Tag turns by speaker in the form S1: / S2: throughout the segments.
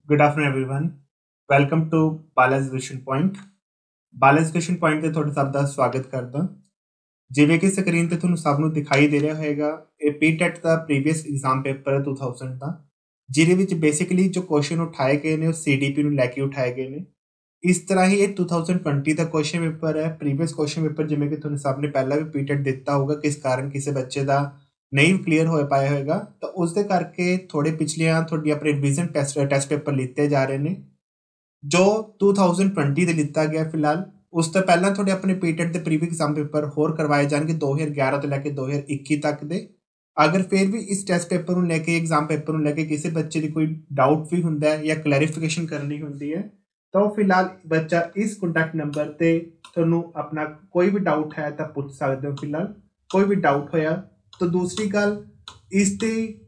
S1: Good afternoon, everyone. Welcome to Bala's Vision Point. Bala's Vision Point ਤੇ ਤੁਹਾਡਾ ਸਭ ਦਾ ਸਵਾਗਤ ਕਰਦਾ। ਜਿਵੇਂ ਕਿ ਸਕਰੀਨ ਤੇ ਤੁਹਾਨੂੰ ਸਭ ਨੂੰ ਦਿਖਾਈ ਦੇ ਰਿਹਾ ਹੋਵੇਗਾ, ਇਹ ਪੀਟੈਟ ਦਾ ਪ੍ਰੀਵੀਅਸ ਐਗਜ਼ਾਮ ਪੇਪਰ ਹੈ 2000 ਦਾ, ਜਿਹਦੇ ਵਿੱਚ ਬੇਸਿਕਲੀ ਜੋ ਕੁਐਸਚਨ ਉਠਾਏ ਗਏ ਨੇ ਉਹ ਸੀਡੀਪੀ ਨੂੰ ਲੈ ਕੇ ਉਠਾਏ ਗਏ ਨੇ। ਇਸ ਤਰ੍ਹਾਂ ਹੀ ਇਹ 2020 ਦਾ ਕੁਐਸਚਨ ਪੇਪਰ ਹੈ। ਪ੍ਰੀਵੀਅਸ ਕੁਐਸਚਨ ਪੇਪਰ ਜਿਵੇਂ ਕਿ ਤੁਹਾਨੂੰ ਸਭ ਨੇ ਪਹਿਲਾਂ ਵੀ ਪੀਟੈਟ ਦਿੱਤਾ ਹੋਊਗਾ, ਕਿਸ ਕਾਰਨ ਕਿਸੇ ਬੱਚੇ ਦਾ ਨਹੀਂ ਕਲੀਅਰ ਹੋ ਪਾਇਆ ਹੋਏਗਾ, ਤਾਂ ਉਸ ਦੇ ਕਰਕੇ ਥੋੜੇ ਪਿਛਲੀਆਂ ਤੁਹਾਡੀ ਆਪਣੇ ਰਿਵੀਜ਼ਨ ਟੈਸਟ ਪੇਪਰ ਲਿੱਤੇ ਜਾ ਰਹੇ ਨੇ ਜੋ 2020 ਦੇ ਲਿੱਤਾ ਗਿਆ ਫਿਲਹਾਲ। ਉਸ ਤੋਂ ਪਹਿਲਾਂ ਤੁਹਾਡੇ ਆਪਣੇ ਪੀਟੈਟ ਦੇ ਪ੍ਰੀਵੀਅਸ ਐਗਜ਼ਾਮ ਪੇਪਰ ਹੋਰ ਕਰਵਾਏ ਜਾਣਗੇ 2011 ਤੋਂ ਲੈ ਕੇ 2021 ਤੱਕ ਦੇ। ਅਗਰ ਫਿਰ ਵੀ ਇਸ ਟੈਸਟ ਪੇਪਰ ਨੂੰ ਲੈ ਕੇ ਐਗਜ਼ਾਮ ਪੇਪਰ ਨੂੰ ਲੈ ਕੇ ਕਿਸੇ ਬੱਚੇ ਦੀ ਕੋਈ ਡਾਊਟ ਵੀ ਹੁੰਦਾ ਹੈ ਜਾਂ ਕਲੈਰੀਫਿਕੇਸ਼ਨ ਕਰਨੀ ਹੁੰਦੀ ਹੈ, ਤਾਂ ਉਹ ਫਿਲਹਾਲ ਬੱਚਾ ਇਸ ਕੰਟੈਕਟ ਨੰਬਰ ਤੇ ਤੁਹਾਨੂੰ ਆਪਣਾ ਕੋਈ ਵੀ ਡਾਊਟ ਹੈ ਤਾਂ ਪੁੱਛ ਸਕਦੇ ਹੋ। ਫਿਲਹਾਲ ਕੋਈ ਵੀ ਡਾਊਟ ਹੋਇਆ ਤਾਂ ਦੂਸਰੀ ਗੱਲ, ਇਸ ਤੇ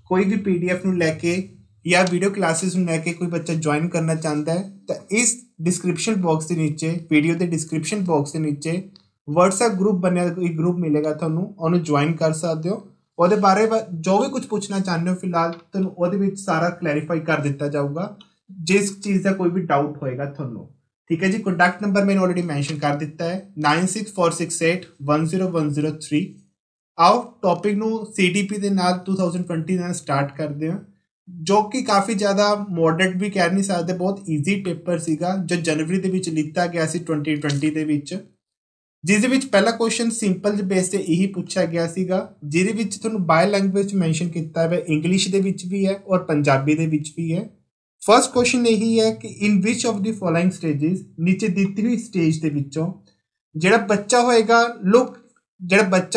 S1: ਕੋਈ ਵੀ PDF ਨੂੰ ਲੈ ਕੇ ਜਾਂ ਵੀਡੀਓ ਕਲਾਸਿਸ ਨੂੰ ਲੈ ਕੇ ਕੋਈ ਬੱਚਾ ਜੁਆਇਨ ਕਰਨਾ ਚਾਹੁੰਦਾ ਹੈ ਤਾਂ ਇਸ ਡਿਸਕ੍ਰਿਪਸ਼ਨ ਬਾਕਸ ਦੇ ਨੀਚੇ, ਵੀਡੀਓ ਦੇ ਡਿਸਕ੍ਰਿਪਸ਼ਨ ਬਾਕਸ ਦੇ ਨੀਚੇ WhatsApp ਗਰੁੱਪ ਬਣਿਆ ਇੱਕ ਗਰੁੱਪ ਮਿਲੇਗਾ ਤੁਹਾਨੂੰ, ਉਹਨੂੰ ਜੁਆਇਨ ਕਰ ਸਕਦੇ ਹੋ। ਉਹਦੇ ਬਾਰੇ ਜੋ ਵੀ ਕੁਝ ਪੁੱਛਣਾ ਚਾਹੁੰਦੇ ਹੋ ਫਿਲਹਾਲ ਤੁਹਾਨੂੰ ਉਹਦੇ ਵਿੱਚ ਸਾਰਾ ਕਲੈਰੀਫਾਈ ਕਰ ਦਿੱਤਾ ਜਾਊਗਾ, ਜਿਸ ਚੀਜ਼ ਦਾ ਕੋਈ ਵੀ ਡਾਊਟ ਹੋਏਗਾ ਤੁਹਾਨੂੰ। ਠੀਕ ਹੈ ਜੀ। ਕੰਟੈਕਟ ਨੰਬਰ ਮੈਨੂੰ ਆਲਰੇਡੀ ਮੈਂਸ਼ਨ ਕਰ ਦਿੱਤਾ ਹੈ 9646810103। ਆਓ ਟੌਪਿਕ ਨੂੰ CDP ਦੇ ਨਾਲ 2020 ਨਾਲ ਸਟਾਰਟ ਕਰਦੇ ਹਾਂ, ਜੋ ਕਿ ਕਾਫੀ ਜ਼ਿਆਦਾ ਮੋਡਰੇਟ ਵੀ ਕਹਿ ਨਹੀਂ ਸਕਦੇ, ਬਹੁਤ ਈਜ਼ੀ ਪੇਪਰ ਸੀਗਾ ਜੋ ਜਨਵਰੀ ਦੇ ਵਿੱਚ ਲਿੱਤਾ ਗਿਆ ਸੀ 2020 ਦੇ ਵਿੱਚ, ਜਿਸ ਦੇ ਵਿੱਚ ਪਹਿਲਾ ਕੁਐਸਚਨ ਸਿੰਪਲ ਬੇਸ ਤੇ ਇਹੀ ਪੁੱਛਿਆ ਗਿਆ ਸੀਗਾ, ਜਿਹਦੇ ਵਿੱਚ ਤੁਹਾਨੂੰ ਬਾਈ ਲੈਂਗੁਏਜ ਮੈਂਸ਼ਨ ਕੀਤਾ ਹੈ, ਇੰਗਲਿਸ਼ ਦੇ ਵਿੱਚ ਵੀ ਹੈ ਔਰ ਪੰਜਾਬੀ ਦੇ ਵਿੱਚ ਵੀ ਹੈ। ਫਰਸਟ ਕੁਐਸਚਨ ਇਹੀ ਹੈ ਕਿ in which of the following stages, ਨੀਚੇ ਦਿੱਤੀ ਹੋਈ ਸਟੇਜ ਦੇ ਵਿੱਚੋਂ ਜਿਹੜਾ ਬੱਚਾ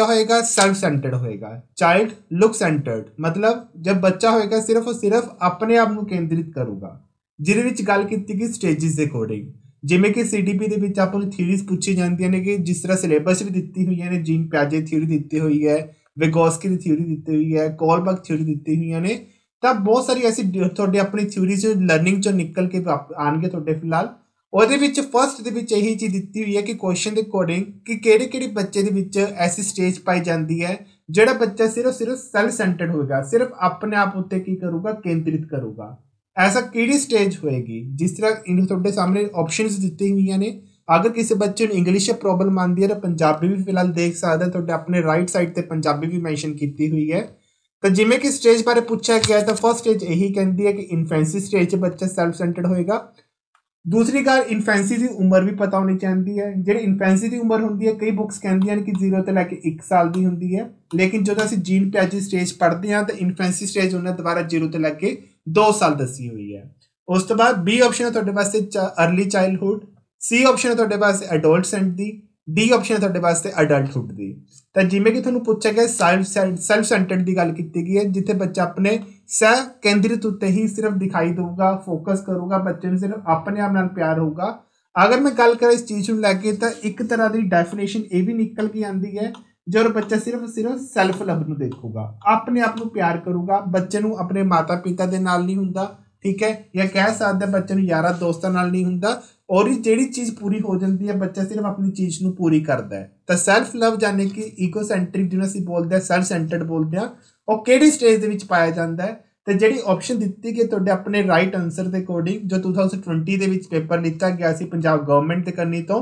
S1: ਹੋਏਗਾ ਸੈਲਫ ਸੈਂਟਰਡ ਹੋਏਗਾ। ਚਾਈਲਡ ਲੁਕ ਸੈਂਟਰਡ ਮਤਲਬ ਜਦ ਬੱਚਾ ਹੋਏਗਾ ਸਿਰਫ ਔਰ ਸਿਰਫ ਆਪਣੇ ਆਪ ਨੂੰ ਕੇਂਦਰਿਤ ਕਰੂਗਾ, ਜਿਹਦੇ ਵਿੱਚ ਗੱਲ ਕੀਤੀ ਗਈ ਸਟੇजेस ਦੇ ਅਕੋਰਡਿੰਗ। ਜਿਵੇਂ ਕਿ CDP ਦੇ ਵਿੱਚ ਆਪਾਂ ਨੂੰ ਥਿਊਰੀਜ਼ ਪੁੱਛੀ ਜਾਂਦੀਆਂ ਨੇ, ਕਿ ਜਿਸ ਤਰ੍ਹਾਂ ਸਿਲੇਬਸ ਵੀ ਦਿੱਤੀ ਹੋਈਆਂ ਨੇ, ਜੀਨ ਪਿਆਜੇ ਥਿਊਰੀ ਦਿੱਤੀ ਹੋਈ ਹੈ, ਵਿਗੋਸਕੀ ਦੀ ਥਿਊਰੀ ਦਿੱਤੀ ਹੋਈ ਹੈ, ਕੋਲਬਰਗ ਥਿਊਰੀ ਦਿੱਤੀ ਹੋਈਆਂ ਨੇ, ਤਾਂ ਬਹੁਤ ਸਾਰੀ ਐਸੀ ਤੁਹਾਡੇ ਆਪਣੀ ਥਿਊਰੀਜ਼ ਲਰਨਿੰਗ ਚੋਂ ਨਿਕਲ ਕੇ ਆਉਣਗੇ ਤੁਹਾਡੇ। ਫਿਲਹਾਲ ਉਹਦੇ ਵਿੱਚ ਫਸਟ ਦੇ ਵਿੱਚ ਇਹੀ ਚੀਜ਼ ਦਿੱਤੀ ਹੋਈ ਹੈ ਕਿ ਕੁਐਸਚਨ ਦੇ ਅਕੋਰਡਿੰਗ ਕਿ ਕਿਹੜੇ ਬੱਚੇ ਦੇ ਵਿੱਚ ਐਸੀ ਸਟੇਜ ਪਾਈ ਜਾਂਦੀ ਹੈ ਜਿਹੜਾ ਬੱਚਾ ਸਿਰਫ ਸੈਲਫ ਸੈਂਟਰਡ ਹੋਏਗਾ, ਸਿਰਫ ਆਪਣੇ ਆਪ ਉੱਤੇ ਕੀ ਕਰੂਗਾ, ਕੇਂਦਰਿਤ ਕਰੂਗਾ। ਐਸਾ ਕਿਹੜੀ ਸਟੇਜ ਹੋਏਗੀ? ਜਿਸ ਤਰ੍ਹਾਂ ਤੁਹਾਡੇ ਸਾਹਮਣੇ ਆਪਸ਼ਨਸ ਦਿੱਤੀ ਹੋਈਆਂ ਨੇ। ਅਗਰ ਕਿਸੇ ਬੱਚੇ ਨੂੰ ਇੰਗਲਿਸ਼ 'ਚ ਪ੍ਰੋਬਲਮ ਆਉਂਦੀ ਹੈ ਤਾਂ ਪੰਜਾਬੀ ਵੀ ਫਿਲਹਾਲ ਦੇਖ ਸਕਦਾ, ਤੁਹਾਡੇ ਆਪਣੇ ਰਾਈਟ ਸਾਈਡ ਤੇ ਪੰਜਾਬੀ ਵੀ ਮੈਂਸ਼ਨ ਕੀਤੀ ਹੋਈ ਹੈ। ਤਾਂ ਜਿਵੇਂ ਕਿ ਸਟੇਜ ਬਾਰੇ ਪੁੱਛਿਆ ਗਿਆ ਤਾਂ ਫਸਟ ਸਟੇਜ ਇਹੀ ਕਹਿੰਦੀ ਹੈ ਕਿ ਇਨਫੈਂਸੀ ਸਟੇਜ 'ਚ ਬੱਚਾ ਸੈਲਫ ਸੈਂਟਰਡ ਹੋਏਗਾ। ਦੂਸਰੀ ਗੱਲ, ਇਨਫੈਂਸੀ ਦੀ ਉਮਰ ਵੀ ਪਤਾ ਹੋਣੀ ਚਾਹੀਦੀ ਹੈ। ਜਿਹੜੀ ਇਨਫੈਂਸੀ ਦੀ ਉਮਰ ਹੁੰਦੀ ਹੈ, ਕਈ ਬੁੱਕਸ ਕਹਿੰਦੀਆਂ ਨੇ ਕਿ 0 ਤੋਂ ਲੈ ਕੇ 1 ਸਾਲ ਦੀ ਹੁੰਦੀ ਹੈ, ਲੇਕਿਨ ਜਦੋਂ ਅਸੀਂ ਜੀਨ ਪਿਆਜੇ ਸਟੇਜ ਪੜ੍ਹਦੇ ਹਾਂ ਤਾਂ ਇਨਫੈਂਸੀ ਸਟੇਜ ਉਹਨਾਂ ਦੁਬਾਰਾ 0 ਤੋਂ ਲੈ ਕੇ 2 ਸਾਲ ਦੱਸੀ ਹੋਈ ਹੈ। ਉਸ ਤੋਂ ਬਾਅਦ B ਆਪਸ਼ਨ ਹੈ ਤੁਹਾਡੇ ਵਾਸਤੇ ਅਰਲੀ ਚਾਈਲਡਹੁੱਡ, C ਆਪਸ਼ਨ ਹੈ ਤੁਹਾਡੇ ਵਾਸਤੇ ਅਡੋਲਸੈਂਟ ਦੀ, D ਆਪਸ਼ਨ ਹੈ ਤੁਹਾਡੇ ਵਾਸਤੇ ਅਡਲਟਹੁੱਡ ਦੀ। ਤਾਂ ਜਿਵੇਂ ਕਿ ਤੁਹਾਨੂੰ ਪੁੱਛਿਆ ਗਿਆ ਸੈਲਫ ਸੈਂਟਰਡ ਦੀ ਗੱਲ ਕੀਤੀ ਗਈ ਹੈ, ਜਿੱਥੇ ਬੱਚਾ ਆਪਣੇ ਸਹਿ ਕੇਂਦਰਿਤ ਉੱਤੇ ਹੀ ਸਿਰਫ ਦਿਖਾਈ ਦੇਊਗਾ, ਫੋਕਸ ਕਰੂਗਾ, ਬੱਚੇ ਨੂੰ ਸਿਰਫ ਆਪਣੇ ਆਪ ਨਾਲ ਪਿਆਰ ਹੋਊਗਾ। ਅਗਰ ਮੈਂ ਗੱਲ ਕਰਾਂ ਇਸ ਚੀਜ਼ ਨੂੰ ਲੈ ਕੇ ਤਾਂ ਇੱਕ ਤਰ੍ਹਾਂ ਦੀ ਡੈਫੀਨੇਸ਼ਨ ਇਹ ਵੀ ਨਿਕਲ ਕੇ ਆਉਂਦੀ ਹੈ, ਜਦੋਂ ਬੱਚਾ ਸਿਰਫ ਸੈਲਫ ਲਵ ਨੂੰ ਦੇਖੂਗਾ, ਆਪਣੇ ਆਪ ਨੂੰ ਪਿਆਰ ਕਰੂਗਾ, ਬੱਚੇ ਨੂੰ ਆਪਣੇ ਮਾਤਾ ਪਿਤਾ ਦੇ ਨਾਲ ਨਹੀਂ ਹੁੰਦਾ, ਠੀਕ ਹੈ, ਜਾਂ ਕਹਿ ਸਕਦੇ ਬੱਚੇ ਨੂੰ ਯਾਰਾਂ ਦੋਸਤਾਂ ਨਾਲ ਨਹੀਂ ਹੁੰਦਾ, ਔਰ ਜਿਹੜੀ ਚੀਜ਼ ਪੂਰੀ ਹੋ ਜਾਂਦੀ ਹੈ ਬੱਚਾ ਸਿਰਫ ਆਪਣੀ ਚੀਜ਼ ਨੂੰ ਪੂਰੀ ਕਰਦਾ ਹੈ। ਤਾਂ ਸੈਲਫ ਲਵ ਜਾਨੀ ਕਿ ਈਗੋਸੈਂਟਰਿਕ ਜਿਹਨੂੰ ਅਸੀਂ ਬੋਲਦੇ ਹਾਂ, ਸੈਲਫ ਸੈਂਟਰਡ ਬੋਲਦੇ ਹਾਂ, ਉਹ ਕਿਹੜੀ ਸਟੇਜ ਦੇ ਵਿੱਚ ਪਾਇਆ ਜਾਂਦਾ ਹੈ? ਤੇ ਜਿਹੜੀ ਆਪਸ਼ਨ ਦਿੱਤੀ ਗਈ ਤੁਹਾਡੇ ਆਪਣੇ ਰਾਈਟ ਆਨਸਰ ਦੇ ਅਕੋਰਡਿੰਗ, ਜੋ 2020 ਦੇ ਵਿੱਚ ਪੇਪਰ ਲਿੱਤਾ ਗਿਆ ਸੀ ਪੰਜਾਬ ਗਵਰਨਮੈਂਟ ਦੇ ਕਰਨੀ ਤੋਂ,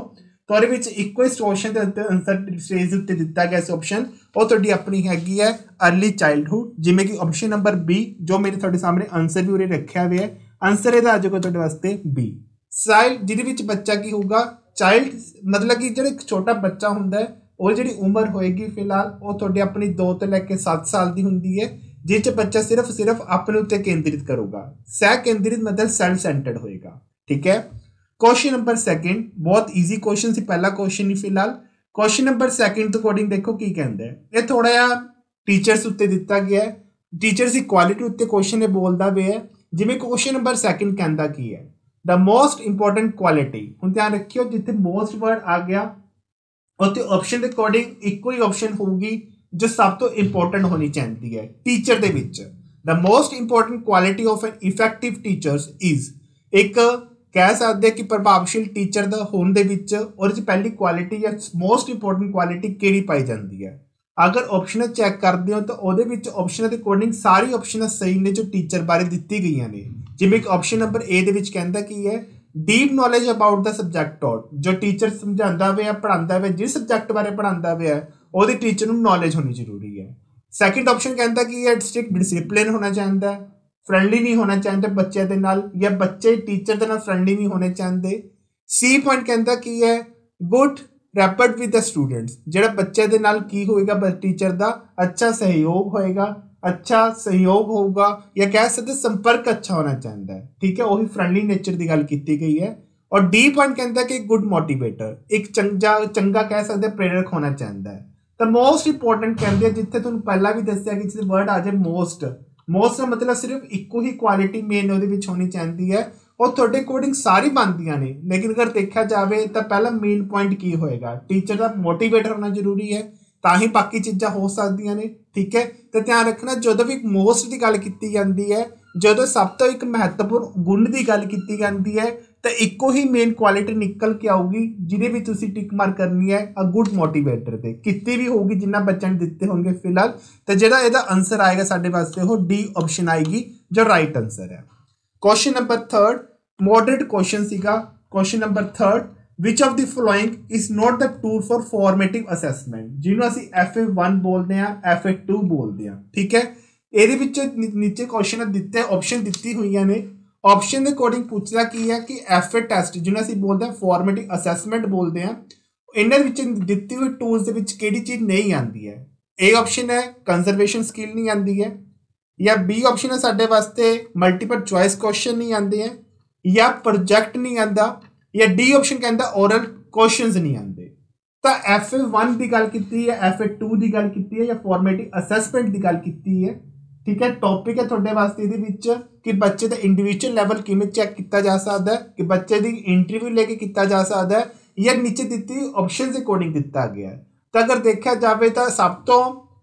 S1: ਤਾਂ ਉਹਦੇ ਵਿੱਚ ਇੱਕੋ ਹੀ ਕੁਐਸਚਨ ਦੇ ਉੱਤੇ ਆਨਸਰ ਸਟੇਜ ਦੇ ਉੱਤੇ ਦਿੱਤਾ ਗਿਆ ਸੀ ਆਪਸ਼ਨ, ਉਹ ਤੁਹਾਡੀ ਆਪਣੀ ਹੈਗੀ ਹੈ ਅਰਲੀ ਚਾਈਲਡਹੁੱਡ। ਜਿਵੇਂ ਕਿ ਆਪਸ਼ਨ ਨੰਬਰ B, ਜੋ ਮੇਰੇ ਤੁਹਾਡੇ ਸਾਹਮਣੇ ਆਨਸਰ ਵੀ ਉਰੇ ਰੱਖਿਆ ਹੋਇਆ ਹੈ, ਆਨਸਰ ਇਹਦਾ ਆ ਜਾਊਗਾ ਤੁਹਾਡੇ ਵਾਸਤੇ B। ਚਾਈਲਡ, ਜਿਹਦੇ ਵਿੱਚ ਬੱਚਾ ਕੀ ਹੋਊਗਾ, ਚਾਈਲਡ ਮਤਲਬ ਕਿ ਜਿਹੜਾ ਇੱਕ ਛੋਟਾ ਬੱਚਾ ਹੁੰਦਾ ਹੈ, ਉਹ ਜਿਹੜੀ ਉਮਰ ਹੋਏਗੀ ਫਿਲਹਾਲ ਉਹ ਤੁਹਾਡੀ ਆਪਣੀ 2 ਤੋਂ ਲੈ ਕੇ 7 ਸਾਲ ਦੀ ਹੁੰਦੀ ਹੈ, ਜਿਸ 'ਚ ਬੱਚਾ ਸਿਰਫ ਆਪਣੇ ਉੱਤੇ ਕੇਂਦਰਿਤ ਕਰੂਗਾ, ਸਹਿ ਕੇਂਦਰਿਤ ਮਤਲਬ ਸੈਲਫ ਸੈਂਟਰਡ ਹੋਏਗਾ। ਠੀਕ ਹੈ। ਕੁਐਸਚਨ ਨੰਬਰ 2, ਬਹੁਤ ਈਜ਼ੀ ਕੁਐਸਚਨ ਸੀ, ਪਹਿਲਾ ਕੁਐਸਚਨ ਹੀ ਫਿਲਹਾਲ। ਕੁਐਸਚਨ ਨੰਬਰ 2 ਤੋਂ ਅਕੋਰਡਿੰਗ ਦੇਖੋ ਕੀ ਕਹਿੰਦਾ ਹੈ। ਇਹ ਥੋੜਾ ਜਿਹਾ ਟੀਚਰਸ ਉੱਤੇ ਦਿੱਤਾ ਗਿਆ ਹੈ, ਟੀਚਰਸ ਦੀ ਕੁਆਲਿਟੀ ਉੱਤੇ ਕੁਐਸਚਨ ਇਹ ਬੋਲਦਾ ਪਿਆ ਹੈ। ਜਿਵੇਂ ਕੁਐਸਚਨ ਨੰਬਰ 2 ਕਹਿੰਦਾ ਕੀ ਹੈ, ਦ ਮੋਸਟ ਇੰਪੋਰਟੈਂਟ ਕੁਆਲਿਟੀ। ਹੁਣ ਧਿਆਨ ਰੱਖਿਓ, ਜਿੱਥੇ ਮੋਸਟ ਵਰਡ ਆ ਗਿਆ ਉੱਥੇ ਆਪਸ਼ਨ ਦੇ ਅਕੋਰਡਿੰਗ ਇੱਕੋ ਹੀ ਆਪਸ਼ਨ ਹੋਊਗੀ ਜੋ ਸਭ ਤੋਂ ਇੰਪੋਰਟੈਂਟ ਹੋਣੀ ਚਾਹੀਦੀ ਹੈ ਟੀਚਰ ਦੇ ਵਿੱਚ। The most important quality of N effective teachers is, ਇੱਕ ਕਹਿ ਸਕਦੇ ਕਿ ਪ੍ਰਭਾਵਸ਼ੀਲ ਟੀਚਰ ਦਾ ਹੋਣ ਦੇ ਵਿੱਚ ਉਹਦੇ 'ਚ ਪਹਿਲੀ ਕੁਆਲਿਟੀ ਜਾਂ ਮੋਸਟ ਇੰਪੋਰਟੈਂਟ ਕੁਆਲਿਟੀ ਕਿਹੜੀ ਪਾਈ ਜਾਂਦੀ ਹੈ? ਅਗਰ ਆਪਸ਼ਨ ਚੈੱਕ ਕਰਦੇ ਹੋ ਤਾਂ ਉਹਦੇ ਵਿੱਚ ਆਪਸ਼ਨਾਂ ਦੇ ਅਕੋਰਡਿੰਗ ਸਾਰੀ ਆਪਸ਼ਨਾਂ ਸਹੀ ਨੇ ਜੋ ਟੀਚਰ ਬਾਰੇ ਦਿੱਤੀ ਗਈਆਂ ਨੇ। ਜਿਵੇਂ ਕਿ ਆਪਸ਼ਨ ਨੰਬਰ ਏ ਦੇ ਵਿੱਚ ਕਹਿੰਦਾ ਕੀ ਹੈ, deep knowledge about the subject taught, ਜੋ ਟੀਚਰ ਸਮਝਾਉਂਦਾ ਪਿਆ ਪੜ੍ਹਾਉਂਦਾ ਪਿਆ ਜਿਸ ਸਬਜੈਕਟ ਬਾਰੇ ਪੜ੍ਹਾਉਂਦਾ ਪਿਆ ਉਹਦੀ ਟੀਚਰ ਨੂੰ ਨੌਲੇਜ ਹੋਣੀ ਜ਼ਰੂਰੀ ਹੈ। ਸੈਕਿੰਡ ਆਪਸ਼ਨ ਕਹਿੰਦਾ ਕੀ ਹੈ, ਸਟ੍ਰਿਕਟ ਡਿਸਿਪਲਿਨ ਹੋਣਾ ਚਾਹੀਦਾ, ਫਰੈਂਡਲੀ ਨਹੀਂ ਹੋਣਾ ਚਾਹੀਦਾ ਬੱਚਿਆਂ ਦੇ ਨਾਲ, ਜਾਂ ਬੱਚੇ ਟੀਚਰ ਦੇ ਨਾਲ ਫਰੈਂਡਲੀ ਨਹੀਂ ਹੋਣੇ ਚਾਹੁੰਦੇ। ਸੀ ਪੁਆਇੰਟ ਕਹਿੰਦਾ ਕੀ ਹੈ, good wrapped with the students, ਜਿਹੜਾ ਬੱਚੇ ਦੇ ਨਾਲ ਕੀ ਹੋਏਗਾ, ਟੀਚਰ ਦਾ ਅੱਛਾ ਸਹਿਯੋਗ ਹੋਏਗਾ, ਅੱਛਾ ਸਹਿਯੋਗ ਹੋਊਗਾ, ਜਾਂ ਕਹਿ ਸਕਦੇ ਸੰਪਰਕ ਅੱਛਾ ਹੋਣਾ ਚਾਹੀਦਾ ਹੈ। ਠੀਕ ਹੈ, ਉਹੀ ਫਰੈਂਡਲੀ ਨੇਚਰ ਦੀ ਗੱਲ ਕੀਤੀ ਗਈ ਹੈ। ਔਰ ਡੀ ਪੁਆਇੰਟ ਕਹਿੰਦਾ ਕਿ ਗੁੱਡ ਮੋਟੀਵੇਟਰ, ਇੱਕ ਚੰਗਾ ਕਹਿ ਸਕਦੇ ਪ੍ਰੇਰਕ ਹੋਣਾ ਚਾਹੀਦਾ ਹੈ। ਤਾਂ ਮੋਸਟ ਇੰਪੋਰਟੈਂਟ ਕਹਿੰਦੇ ਜਿੱਥੇ ਤੁਹਾਨੂੰ ਪਹਿਲਾਂ ਵੀ ਦੱਸਿਆ ਕਿ ਜਿਸ ਵਰਡ ਆ ਜਾਏ ਮੋਸਟ ਦਾ ਮਤਲਬ ਸਿਰਫ ਇੱਕੋ ਹੀ ਕੁਆਲਿਟੀ ਮੇਨ ਉਹਦੇ ਵਿੱਚ ਹੋਣੀ ਚਾਹੀਦੀ ਹੈ, ਉਹ ਤੁਹਾਡੇ ਅਕੋਰਡਿੰਗ ਸਾਰੀ ਬਣਦੀਆਂ ਨੇ, ਲੇਕਿਨ ਅਗਰ ਦੇਖਿਆ ਜਾਵੇ ਤਾਂ ਪਹਿਲਾ ਮੇਨ ਪੁਆਇੰਟ ਕੀ ਹੋਏਗਾ, ਟੀਚਰ ਦਾ ਮੋਟੀਵੇਟਰ ਹੋਣਾ ਜ਼ਰੂਰੀ ਹੈ, ਤਾਂ ਹੀ ਬਾਕੀ ਚੀਜ਼ਾਂ ਹੋ ਸਕਦੀਆਂ ਨੇ। ਠੀਕ ਹੈ, ਤੇ ਧਿਆਨ ਰੱਖਣਾ ਜਦੋਂ ਵੀ ਮੋਸਟ ਦੀ ਗੱਲ ਕੀਤੀ ਜਾਂਦੀ ਹੈ, ਜਦੋਂ ਸਭ ਤੋਂ ਇੱਕ ਮਹੱਤਵਪੂਰਨ ਗੁਣ ਦੀ ਗੱਲ ਕੀਤੀ ਜਾਂਦੀ ਹੈ ਤਾਂ ਇੱਕੋ ਹੀ ਮੇਨ ਕੁਆਲਿਟੀ ਨਿਕਲ ਕੇ ਆਊਗੀ ਜਿਹਦੇ ਵਿੱਚ ਤੁਸੀਂ ਟਿਕ ਮਾਰਕ ਕਰਨੀ ਹੈ ਅ ਗੁੱਡ ਮੋਟੀਵੇਟਰ ਤੇ, ਕੀਤੀ ਵੀ ਹੋਊਗੀ ਜਿੰਨਾ ਬੱਚਿਆਂ ਨੇ ਦਿੱਤੇ ਹੋਣਗੇ ਫਿਲਹਾਲ। ਤੇ ਜਿਹੜਾ ਇਹਦਾ ਆਨਸਰ ਆਏਗਾ ਸਾਡੇ ਵਾਸਤੇ ਉਹ ਡੀ ਆਪਸ਼ਨ ਆਏਗੀ ਜੋ ਰਾਈਟ ਆਨਸਰ ਹੈ। ਕੁਐਸਚਨ ਨੰਬਰ 3 ਮੋਡਰੇਟ ਕੁਐਸਚਨ ਸੀਗਾ। Question number 3 which of the following is not the tool for formative assessment, ਜਿਹਨੂੰ ਅਸੀਂ FA1 ਬੋਲਦੇ ਆ, FA2 ਬੋਲਦੇ ਆ। ਠੀਕ ਹੈ, ਇਹਦੇ ਵਿੱਚ ਨੀਚੇ ਕੁਐਸਚਨ ਦਿੱਤੇ ਆਪਸ਼ਨ ਦਿੱਤੀ ਹੋਈਆਂ ਨੇ, ਆਪਸ਼ਨ ਦੇ ਅਕੋਰਡਿੰਗ ਪੁੱਛਦਾ ਕੀ ਹੈ ਕਿ FA ਟੈਸਟ ਜਿਹਨੂੰ ਅਸੀਂ ਬੋਲਦੇ ਆ ਫਾਰਮੇਟਿਵ ਅਸੈਸਮੈਂਟ ਬੋਲਦੇ ਆ, ਇਹਨਾਂ ਵਿੱਚ ਦਿੱਤੀ ਹੋਈ ਟੂਲਸ ਦੇ ਵਿੱਚ ਕਿਹੜੀ ਚੀਜ਼ ਨਹੀਂ ਆਉਂਦੀ ਹੈ। A ਆਪਸ਼ਨ ਹੈ ਕੰਜ਼ਰਵੇਸ਼ਨ ਸਕਿੱਲ ਨਹੀਂ ਆਉਂਦੀ ਹੈ, ਜਾਂ B ਆਪਸ਼ਨ ਹੈ ਸਾਡੇ ਵਾਸਤੇ ਮਲਟੀਪਲ ਚੁਆਇਸ ਕੁਐਸਚਨ ਨਹੀਂ ਆਉਂਦੇ ਹੈ, ਜਾਂ ਪ੍ਰੋਜੈਕਟ ਨਹੀਂ ਆਉਂਦਾ, ਜਾਂ ਡੀ ਆਪਸ਼ਨ ਕਹਿੰਦਾ ਓਰਲ ਕੁਐਸਚਨਸ ਨਹੀਂ ਆਉਂਦੇ। ਤਾਂ FA1 ਦੀ ਗੱਲ ਕੀਤੀ ਹੈ, FA2 ਦੀ ਗੱਲ ਕੀਤੀ ਹੈ, ਜਾਂ ਫਾਰਮੇਟਿਵ ਅਸੈਸਮੈਂਟ ਦੀ ਗੱਲ ਕੀਤੀ ਹੈ। ਠੀਕ ਹੈ, ਟੌਪਿਕ ਹੈ ਤੁਹਾਡੇ ਵਾਸਤੇ ਇਹਦੇ ਵਿੱਚ ਕਿ ਬੱਚੇ ਦਾ ਇੰਡੀਵਿਜੂਅਲ ਲੈਵਲ ਕਿਵੇਂ ਚੈੱਕ ਕੀਤਾ ਜਾ ਸਕਦਾ ਹੈ, ਕਿ ਬੱਚੇ ਦੀ ਇੰਟਰਵਿਊ ਲੈ ਕੇ ਕੀਤਾ ਜਾ ਸਕਦਾ ਹੈ, ਜਾਂ ਨੀਚੇ ਦਿੱਤੀ ਆਪਸ਼ਨ ਦੇ ਅਕੋਰਡਿੰਗ ਦਿੱਤਾ ਗਿਆ ਹੈ। ਤਾਂ ਅਗਰ ਦੇਖਿਆ ਜਾਵੇ ਤਾਂ ਸਭ ਤੋਂ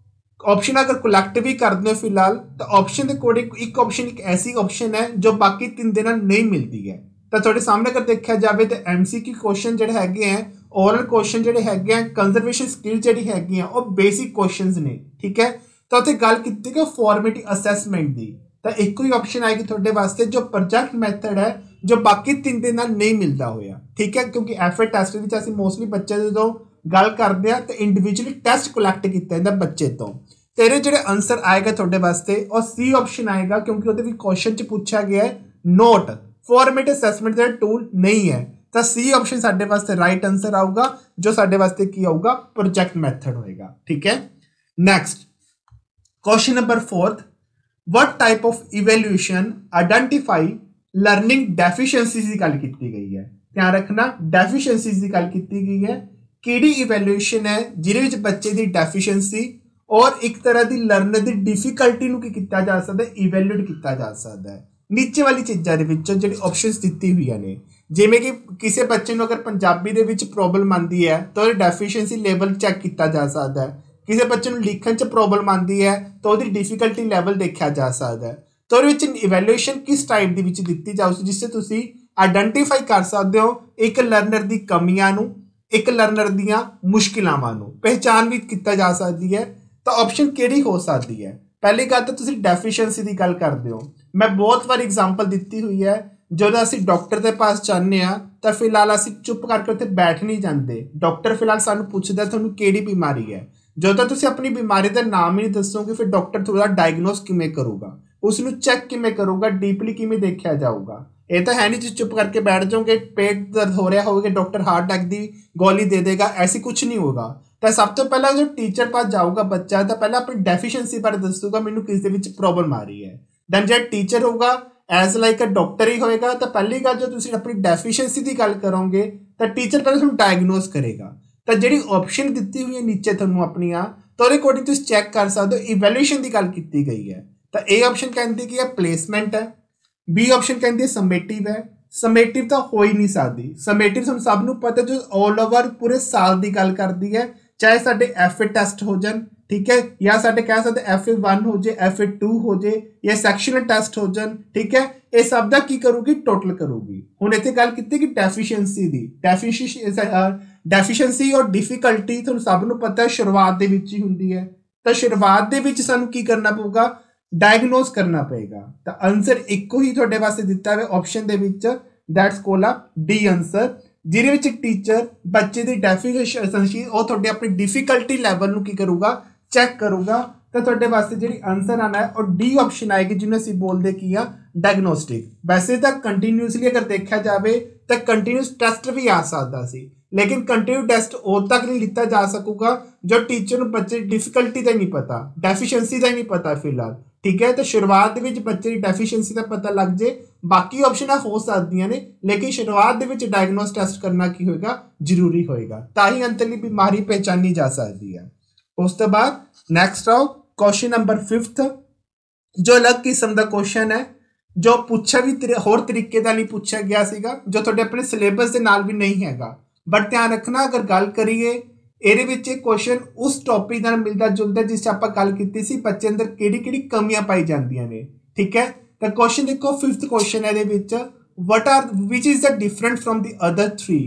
S1: ਆਪਸ਼ਨ ਅਗਰ ਕਲੈਕਟ ਵੀ ਕਰਦੇ ਹੋ ਫਿਲਹਾਲ ਤਾਂ ਆਪਸ਼ਨ ਦੇ ਅਕੋਰਡਿੰਗ ਇੱਕ ਆਪਸ਼ਨ ਇੱਕ ਐਸੀ ਆਪਸ਼ਨ ਹੈ ਜੋ ਬਾਕੀ ਤਿੰਨ ਦੇ ਨਾਲ ਨਹੀਂ ਮਿਲਦੀ ਹੈ। ਤਾਂ ਤੁਹਾਡੇ ਸਾਹਮਣੇ ਅਗਰ ਦੇਖਿਆ ਜਾਵੇ ਤਾਂ MCQ ਕੁਐਸਚਨ ਜਿਹੜੇ ਹੈਗੇ ਆ, ਓਰਲ ਕੁਐਸਚਨ ਜਿਹੜੇ ਹੈਗੇ ਆ, ਕੰਜ਼ਰਵੇਸ਼ਨ ਸਕਿੱਲ ਜਿਹੜੀ ਹੈਗੀ ਆ ਉਹ ਬੇਸਿਕ ਕੁਐਸਚਨਸ ਨੇ। ਠੀਕ ਹੈ, ਤਾਂ ਉੱਥੇ ਗੱਲ ਕੀਤੀ ਕਿ ਫਾਰਮੇਟਿਵ ਅਸੈਸਮੈਂਟ ਦੀ, ਤਾਂ ਇੱਕੋ ਹੀ ਆਪਸ਼ਨ ਆਏਗੀ ਤੁਹਾਡੇ ਵਾਸਤੇ ਜੋ ਪ੍ਰੋਜੈਕਟ ਮੈਥਡ ਹੈ ਜੋ ਬਾਕੀ ਤਿੰਨ ਦੇ ਨਾਲ ਨਹੀਂ ਮਿਲਦਾ ਹੋਇਆ। ਠੀਕ ਹੈ, ਕਿਉਂਕਿ FA ਟੈਸਟ ਵਿੱਚ ਅਸੀਂ ਮੋਸਟਲੀ ਬੱਚੇ ਜਦੋਂ ਗੱਲ ਕਰਦੇ ਆ ਤਾਂ ਇੰਡੀਵਿਜੂਅਲੀ ਟੈਸਟ ਕਲੈਕਟ ਕੀਤਾ ਜਾਂਦਾ ਬੱਚੇ ਤੋਂ। ਤੇਰੇ ਜਿਹੜੇ ਆਨਸਰ ਆਏਗਾ ਤੁਹਾਡੇ ਵਾਸਤੇ ਉਹ C ਆਪਸ਼ਨ ਆਏਗਾ, ਕਿਉਂਕਿ ਉਹਦੇ ਵੀ ਕੁਐਸਚਨ 'ਚ ਪੁੱਛਿਆ ਗਿਆ ਹੈ ਨੋਟ ਫਾਰਮੇਟਿਵ ਅਸੈਸਮੈਂਟ ਦਾ ਟੂਲ ਨਹੀਂ ਹੈ। ਤਾਂ C ਆਪਸ਼ਨ ਸਾਡੇ ਵਾਸਤੇ ਰਾਈਟ ਆਨਸਰ ਆਊਗਾ, ਜੋ ਸਾਡੇ ਵਾਸਤੇ ਕੀ ਆਊਗਾ ਪ੍ਰੋਜੈਕਟ ਮੈਥਡ ਹੋਏਗਾ। ਠੀਕ ਹੈ, next question number 4 what type of evaluation identify learning deficiencies ਦੀ ਗੱਲ ਕੀਤੀ ਗਈ ਹੈ। ਧਿਆਨ ਰੱਖਣਾ deficiencies ਦੀ ਗੱਲ ਕੀਤੀ ਗਈ ਹੈ, ਕਿਹੜੀ ਇਵੈਲੂਏਸ਼ਨ ਹੈ ਜਿਹਦੇ ਵਿੱਚ ਬੱਚੇ ਦੀ ਡੈਫੀਸ਼ੀਐਂਸੀ ਔਰ ਇੱਕ ਤਰ੍ਹਾਂ ਦੀ ਲਰਨਰ ਦੀ ਡਿਫਿਕਲਟੀ ਨੂੰ ਕੀ ਕੀਤਾ ਜਾ ਸਕਦਾ, ਇਵੈਲੂਏਟ ਕੀਤਾ ਜਾ ਸਕਦਾ ਹੈ। ਨੀਚੇ ਵਾਲੀ ਚੀਜ਼ਾਂ ਦੇ ਵਿੱਚੋਂ ਜਿਹੜੀ ਆਪਸ਼ਨਸ ਦਿੱਤੀ ਹੋਈਆਂ ਨੇ, ਜਿਵੇਂ ਕਿ ਕਿਸੇ ਬੱਚੇ ਨੂੰ ਅਗਰ ਪੰਜਾਬੀ ਦੇ ਵਿੱਚ ਪ੍ਰੋਬਲਮ ਆਉਂਦੀ ਹੈ ਤਾਂ ਉਹਦੀ ਡੈਫੀਸ਼ੀਐਂਸੀ ਲੈਵਲ ਚੈੱਕ ਕੀਤਾ ਜਾ ਸਕਦਾ ਹੈ। ਕਿਸੇ ਬੱਚੇ ਨੂੰ ਲਿਖਣ 'ਚ ਪ੍ਰੋਬਲਮ ਆਉਂਦੀ ਹੈ ਤਾਂ ਉਹਦੀ ਡਿਫਿਕਲਟੀ ਲੈਵਲ ਦੇਖਿਆ ਜਾ ਸਕਦਾ ਹੈ। ਤਾਂ ਉਹਦੇ ਵਿੱਚ ਇਵੈਲੂਏਸ਼ਨ ਕਿਸ ਟਾਈਪ ਦੇ ਵਿੱਚ ਦਿੱਤੀ ਜਾਊਗੀ ਜਿਸ 'ਤੇ ਤੁਸੀਂ ਆਈਡੈਂਟੀਫਾਈ ਕਰ ਸਕਦੇ ਹੋ ਇੱਕ ਲਰਨਰ ਦੀ ਕਮੀਆਂ ਨੂੰ, ਇੱਕ ਲਰਨਰ ਦੀਆਂ ਮੁਸ਼ਕਿਲਾਵਾਂ ਨੂੰ ਪਹਿਚਾਣ ਵੀ ਕੀਤਾ ਜਾ ਸਕਦੀ ਹੈ। ਤਾਂ ਆਪਸ਼ਨ ਕਿਹੜੀ ਹੋ ਸਕਦੀ ਹੈ? ਪਹਿਲੀ ਗੱਲ ਤਾਂ ਤੁਸੀਂ ਡੈਫੀਸ਼ੀਐਂਸੀ ਦੀ ਗੱਲ ਕਰਦੇ ਹੋ। ਮੈਂ ਬਹੁਤ ਵਾਰ ਐਗਜ਼ਾਮਪਲ ਦਿੱਤੀ ਹੋਈ ਹੈ, ਜਦੋਂ ਅਸੀਂ ਡਾਕਟਰ ਦੇ ਪਾਸ ਜਾਂਦੇ ਹਾਂ ਤਾਂ ਫਿਲਹਾਲ ਅਸੀਂ ਚੁੱਪ ਕਰਕੇ ਉੱਥੇ ਬੈਠ ਨਹੀਂ ਜਾਂਦੇ। ਡਾਕਟਰ ਫਿਲਹਾਲ ਸਾਨੂੰ ਪੁੱਛਦਾ ਤੁਹਾਨੂੰ ਕਿਹੜੀ ਬਿਮਾਰੀ ਹੈ। ਜਦੋਂ ਤੁਸੀਂ ਆਪਣੀ ਬਿਮਾਰੀ ਦਾ ਨਾਮ ਹੀ ਨਹੀਂ ਦੱਸੋਗੇ ਫਿਰ ਡਾਕਟਰ ਤੁਹਾਡਾ ਡਾਇਗਨੋਸ ਕਿਵੇਂ ਕਰੂਗਾ, ਉਸ ਨੂੰ ਚੈੱਕ ਕਿਵੇਂ ਕਰੂਗਾ, ਡੀਪਲੀ ਕਿਵੇਂ ਦੇਖਿਆ ਜਾਊਗਾ। ਇਹ ਤਾਂ ਹੈ ਨਹੀਂ ਤੁਸੀਂ ਚੁੱਪ ਕਰਕੇ ਬੈਠ ਜਾਓਗੇ, ਪੇਟ ਦਰਦ ਹੋ ਰਿਹਾ ਹੋਵੇਗਾ ਡਾਕਟਰ ਹਾਰਟ ਅਟੈਕ ਦੀ ਗੋਲੀ ਦੇ ਦੇਗਾ, ਐਸੀ ਕੁਝ ਨਹੀਂ ਹੋਗਾ। ਤਾਂ ਸਭ ਤੋਂ ਪਹਿਲਾਂ ਜੋ ਟੀਚਰ ਪਾਸ ਜਾਊਗਾ ਬੱਚਾ ਤਾਂ ਪਹਿਲਾਂ ਆਪਣੀ ਡੈਫੀਸ਼ੀਐਂਸੀ ਬਾਰੇ ਦੱਸੂਗਾ, ਮੈਨੂੰ ਕਿਸ ਦੇ ਵਿੱਚ ਪ੍ਰੋਬਲਮ ਆ ਰਹੀ ਹੈ। ਦੈਨ ਜਿਹੜਾ ਟੀਚਰ ਹੋਊਗਾ ਐਜ਼ ਲਾਈਕ ਅ ਡਾਕਟਰ ਹੀ ਹੋਏਗਾ, ਤਾਂ ਪਹਿਲੀ ਗੱਲ ਜੋ ਤੁਸੀਂ ਆਪਣੀ ਡੈਫੀਸ਼ੀਐਂਸੀ ਦੀ ਗੱਲ ਕਰੋਗੇ ਤਾਂ ਟੀਚਰ ਪਹਿਲਾਂ ਤੁਹਾਨੂੰ ਡਾਇਗਨੋਸ ਕਰੇਗਾ। ਤਾਂ ਜਿਹੜੀ ਆਪਸ਼ਨ ਦਿੱਤੀ ਹੋਈ ਹੈ ਨੀਚੇ ਤੁਹਾਨੂੰ ਆਪਣੀਆਂ, ਤਾਂ ਉਹਦੇ ਅਕੋਰਡਿੰਗ ਤੁਸੀਂ ਚੈੱਕ ਕਰ ਸਕਦੇ ਹੋ। ਇਵੈਲੂਏਸ਼ਨ ਦੀ ਗੱਲ ਕੀਤੀ ਗਈ ਹੈ ਤਾਂ A ਆਪਸ਼ਨ ਕਹਿੰਦੀ ਕਿ ਇਹ ਪਲੇਸਮੈਂਟ ਹੈ, B ਆਪਸ਼ਨ ਕਹਿੰਦੀ ਹੈ ਸਮੇਟਿਵ ਹੈ। ਸਮੇਟਿਵ ਤਾਂ ਹੋ ਹੀ ਨਹੀਂ ਸਕਦੀ। ਸਮੇਟਿਵ ਤੁਹਾਨੂੰ ਸਭ ਨੂੰ ਪਤਾ ਜੋ ਆਲ ਓਵਰ ਪੂਰੇ ਸਾਲ ਦੀ ਗੱਲ ਕਰਦੀ ਹੈ, ਚਾਹੇ ਸਾਡੇ FA ਟੈਸਟ ਹੋ ਜਾਣ, ਠੀਕ ਹੈ, ਜਾਂ ਸਾਡੇ ਕਹਿ ਸਕਦੇ FA1 ਹੋ ਜੇ, FA2 ਹੋ ਜੇ, ਜਾਂ ਸੈਕਸ਼ਨਲ ਟੈਸਟ ਹੋ ਜਾਣ, ਠੀਕ ਹੈ। ਇਹ ਸਭ ਦਾ ਕੀ ਕਰੂਗੀ, ਟੋਟਲ ਕਰੂਗੀ। ਹੁਣ ਇੱਥੇ ਗੱਲ ਕੀਤੀ ਕਿ ਡੈਫੀਸ਼ੀਐਂਸੀ ਦੀ, ਡੈਫੀਸ਼ੀਐਂਸੀ ਔਰ ਡਿਫਿਕਲਟੀ ਤੁਹਾਨੂੰ ਸਭ ਨੂੰ ਪਤਾ ਹੈ ਸ਼ੁਰੂਆਤ ਦੇ ਵਿੱਚ ਹੀ ਹੁੰਦੀ ਹੈ। ਤਾਂ ਸ਼ੁਰੂਆਤ ਦੇ ਵਿੱਚ ਸਾਨੂੰ ਕੀ ਕਰਨਾ ਪਊਗਾ, ਡਾਇਗਨੋਸ ਕਰਨਾ ਪਏਗਾ। ਤਾਂ ਆਨਸਰ ਇੱਕੋ ਹੀ ਤੁਹਾਡੇ ਵਾਸਤੇ ਦਿੱਤਾ ਹੋਇਆ ਆਪਸ਼ਨ ਦੇ ਵਿੱਚ, ਦੈਟਸ ਕੋਲ ਆ ਡੀ ਆਨਸਰ, ਜਿਹਦੇ ਵਿੱਚ ਟੀਚਰ ਬੱਚੇ ਦੀ ਡੈਫੀਨੇਸ਼ਨ ਉਹ ਤੁਹਾਡੇ ਆਪਣੀ ਡਿਫਿਕਲਟੀ ਲੈਵਲ ਨੂੰ ਕੀ ਕਰੂਗਾ, ਚੈੱਕ ਕਰੂਗਾ। ਤਾਂ ਤੁਹਾਡੇ ਵਾਸਤੇ ਜਿਹੜੀ ਆਨਸਰ ਆਣਾ ਹੈ ਉਹ ਡੀ ਆਪਸ਼ਨ ਆਏਗੀ, ਜਿਹਨੂੰ ਅਸੀਂ ਬੋਲਦੇ ਕੀ ਆ, ਡਾਇਗਨੋਸਟਿਕ। ਵੈਸੇ ਤਾਂ ਕੰਟੀਨਿਊਸਲੀ ਅਗਰ ਦੇਖਿਆ ਜਾਵੇ ਤਾਂ ਕੰਟੀਨਿਊਸ ਟੈਸਟ ਵੀ ਆ ਸਕਦਾ ਸੀ, ਲੇਕਿਨ ਕੰਟੀਨਿਊ ਟੈਸਟ ਉਦੋਂ ਤੱਕ ਨਹੀਂ ਲਿੱਤਾ ਜਾ ਸਕੂਗਾ ਜੋ ਟੀਚਰ ਨੂੰ ਬੱਚੇ ਦੀ ਡਿਫਿਕਲਟੀ ਦਾ ਨਹੀਂ ਪਤਾ, ਡੈਫੀਸ਼ੀਐਂਸੀ ਦਾ ਨਹੀਂ ਪਤਾ ਫਿਲਹਾਲ, ਠੀਕ ਹੈ। ਤਾਂ ਸ਼ੁਰੂਆਤ ਦੇ ਵਿੱਚ ਬੱਚੇ ਦੀ ਡੈਫੀਸ਼ੀਐਂਸੀ ਦਾ ਪਤਾ ਲੱਗ ਜੇ, ਬਾਕੀ ਆਪਸ਼ਨਾਂ ਹੋ ਸਕਦੀਆਂ ਨੇ, ਲੇਕਿਨ ਸ਼ੁਰੂਆਤ ਦੇ ਵਿੱਚ ਡਾਇਗਨੋਸ ਟੈਸਟ ਕਰਨਾ ਕੀ ਹੋਏਗਾ, ਜ਼ਰੂਰੀ ਹੋਏਗਾ, ਤਾਂ ਹੀ ਅੰਤਲੀ ਬਿਮਾਰੀ ਪਹਿਚਾਨੀ ਜਾ ਸਕਦੀ ਹੈ। ਉਸ ਤੋਂ ਬਾਅਦ ਨੈਕਸਟ ਆਓ क्वेश्चन नंबर 5, जो अलग किस्म का क्वेश्चन है, जो पूछा भी होर तरीके का नहीं पूछा गया सीगा, जो थोड़े अपने सिलेबस के नाल भी नहीं हैगा। बट ध्यान रखना अगर गल करिए ਇਹਦੇ ਵਿੱਚ ਇਹ ਕੁਐਸਚਨ ਉਸ ਟੌਪਿਕ ਨਾਲ ਮਿਲਦਾ ਜੁਲਦਾ ਜਿਸ 'ਚ ਆਪਾਂ ਗੱਲ ਕੀਤੀ ਸੀ, ਬੱਚੇ ਅੰਦਰ ਕਿਹੜੀ ਕਮੀਆਂ ਪਾਈ ਜਾਂਦੀਆਂ ਨੇ, ਠੀਕ ਹੈ। ਤਾਂ ਕੁਐਸਚਨ ਦੇਖੋ 5th ਕੁਐਸਚਨ ਇਹਦੇ ਵਿੱਚ, which is the different from the other 3।